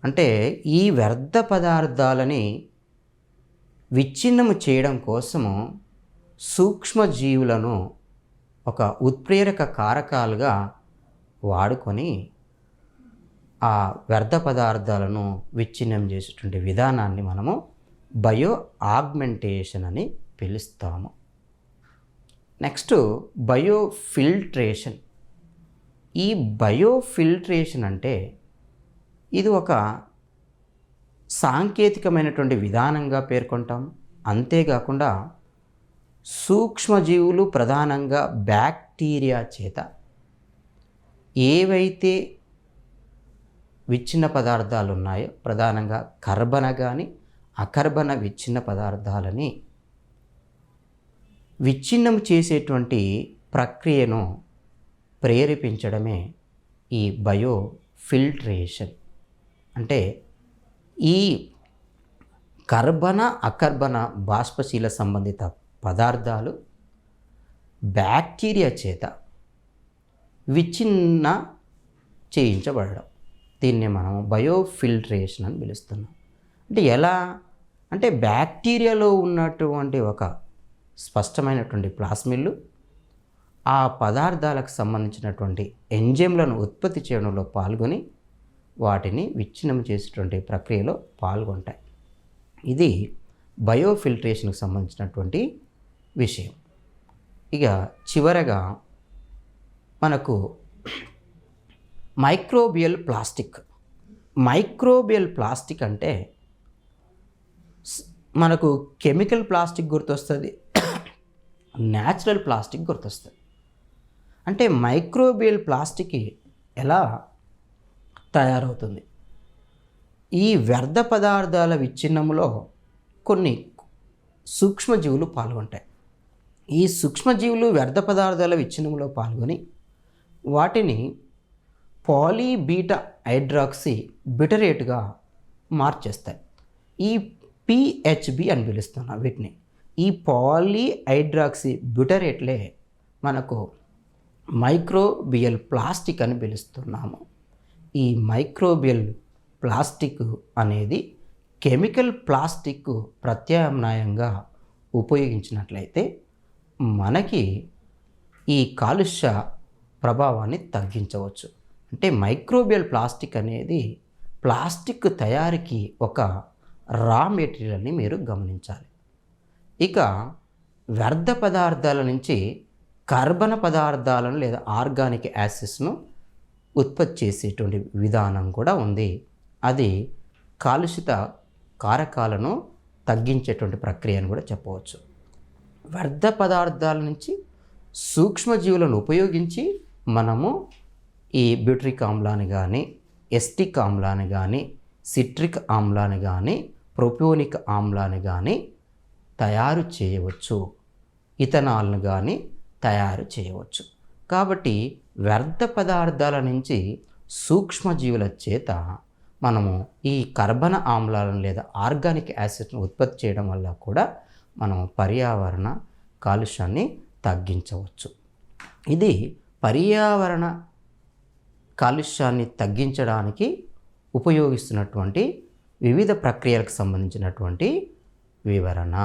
అంటే ఈ వ్యర్థ పదార్థాలని విచ్ఛిన్నము చేయడం కోసము సూక్ష్మజీవులను ఒక ఉత్ప్రేరక కారకాలుగా వాడుకొని ఆ వ్యర్థ పదార్థాలను విచ్ఛిన్నం చేసేటువంటి విధానాన్ని మనము బయో ఆగ్మెంటేషన్ అని పిలుస్తాము. నెక్స్ట్ బయోఫిల్ట్రేషన్. ఈ బయోఫిల్ట్రేషన్ అంటే ఇది ఒక సాంకేతికమైనటువంటి విధానంగా పేర్కొంటాం. అంతేకాకుండా సూక్ష్మజీవులు ప్రధానంగా బ్యాక్టీరియా చేత ఏవైతే విచ్ఛిన్న పదార్థాలు ఉన్నాయో, ప్రధానంగా కర్బన కానీ అకర్బన విచ్ఛిన్న పదార్థాలని విచ్ఛిన్నం చేసేటువంటి ప్రక్రియను ప్రేరేపించడమే ఈ బయోఫిల్ట్రేషన్. అంటే ఈ కర్బన అకర్బన బాష్పశీల సంబంధిత పదార్థాలు బ్యాక్టీరియా చేత విచ్ఛిన్న చేయించబడడం, దీన్ని మనం బయోఫిల్ట్రేషన్ అని పిలుస్తున్నాం. అంటే ఎలా అంటే బ్యాక్టీరియాలో ఉన్నటువంటి ఒక స్పష్టమైనటువంటి ప్లాస్మిడ్లు ఆ పదార్థాలకు సంబంధించినటువంటి ఎంజైమ్లను ఉత్పత్తి చేయడంలో పాల్గొని వాటిని విచ్ఛిన్నం చేసేటువంటి ప్రక్రియలో పాల్గొంటాయి. ఇది బయోఫిల్ట్రేషన్కి సంబంధించినటువంటి విషయం. ఇక చివరగా మనకు మైక్రోబియల్ ప్లాస్టిక్ అంటే మనకు కెమికల్ ప్లాస్టిక్ గుర్తొస్తుంది, న్యాచురల్ ప్లాస్టిక్ గుర్తొస్తుంది. అంటే మైక్రోబియల్ ప్లాస్టిక్ ఎలా తయారవుతుంది? ఈ వ్యర్థ పదార్థాల విచ్ఛిన్నంలో కొన్ని సూక్ష్మజీవులు పాల్గొంటాయి. ఈ సూక్ష్మజీవులు వ్యర్థ పదార్థాల విచ్ఛిన్నంలో పాల్గొని వాటిని పాలీబీటా హైడ్రాక్సీ బిటరేట్గా మార్చేస్తాయి. ఈ పిహెచ్బి అని పిలుస్తున్నాం వీటిని. ఈ పాలీహైడ్రాక్సీ బ్యూటరేట్లే మనకు మైక్రోబియల్ ప్లాస్టిక్ అని పిలుస్తున్నాము. ఈ మైక్రోబియల్ ప్లాస్టిక్ అనేది కెమికల్ ప్లాస్టిక్ ప్రత్యామ్నాయంగా ఉపయోగించినట్లయితే మనకి ఈ కాలుష్య ప్రభావాన్ని తగ్గించవచ్చు. అంటే మైక్రోబియల్ ప్లాస్టిక్ అనేది ప్లాస్టిక్ తయారీకి ఒక రా మెటీరియల్ని మీరు గమనించాలి. ఇక వ్యర్థ పదార్థాల నుంచి కర్బన పదార్థాలను లేదా ఆర్గానిక్ యాసిడ్స్ను ఉత్పత్తి చేసేటువంటి విధానం కూడా ఉంది. అది కాలుషిత కారకాలను తగ్గించేటువంటి ప్రక్రియ అని కూడా చెప్పవచ్చు. వ్యర్థ పదార్థాల నుంచి సూక్ష్మజీవులను ఉపయోగించి మనము ఈ బ్యూటరిక్ ఆమ్లాన్ని కానీ, ఎస్టిక్ ఆమ్లాన్ని కానీ, సిట్రిక్ ఆమ్లాన్ని కానీ, ప్రొపియోనిక్ ఆమ్లాన్ని కానీ తయారు చేయవచ్చు. ఇథనాల్ను కానీ తయారు చేయవచ్చు. కాబట్టి వ్యర్థ పదార్థాల నుంచి సూక్ష్మజీవుల చేత మనము ఈ కర్బన ఆమ్లాలను లేదా ఆర్గానిక్ యాసిడ్ను ఉత్పత్తి చేయడం వల్ల కూడా మనం పర్యావరణ కాలుష్యాన్ని తగ్గించవచ్చు. ఇది పర్యావరణ కాలుష్యాన్ని తగ్గించడానికి ఉపయోగిస్తున్నటువంటి వివిధ ప్రక్రియలకు సంబంధించినటువంటి వివరణ.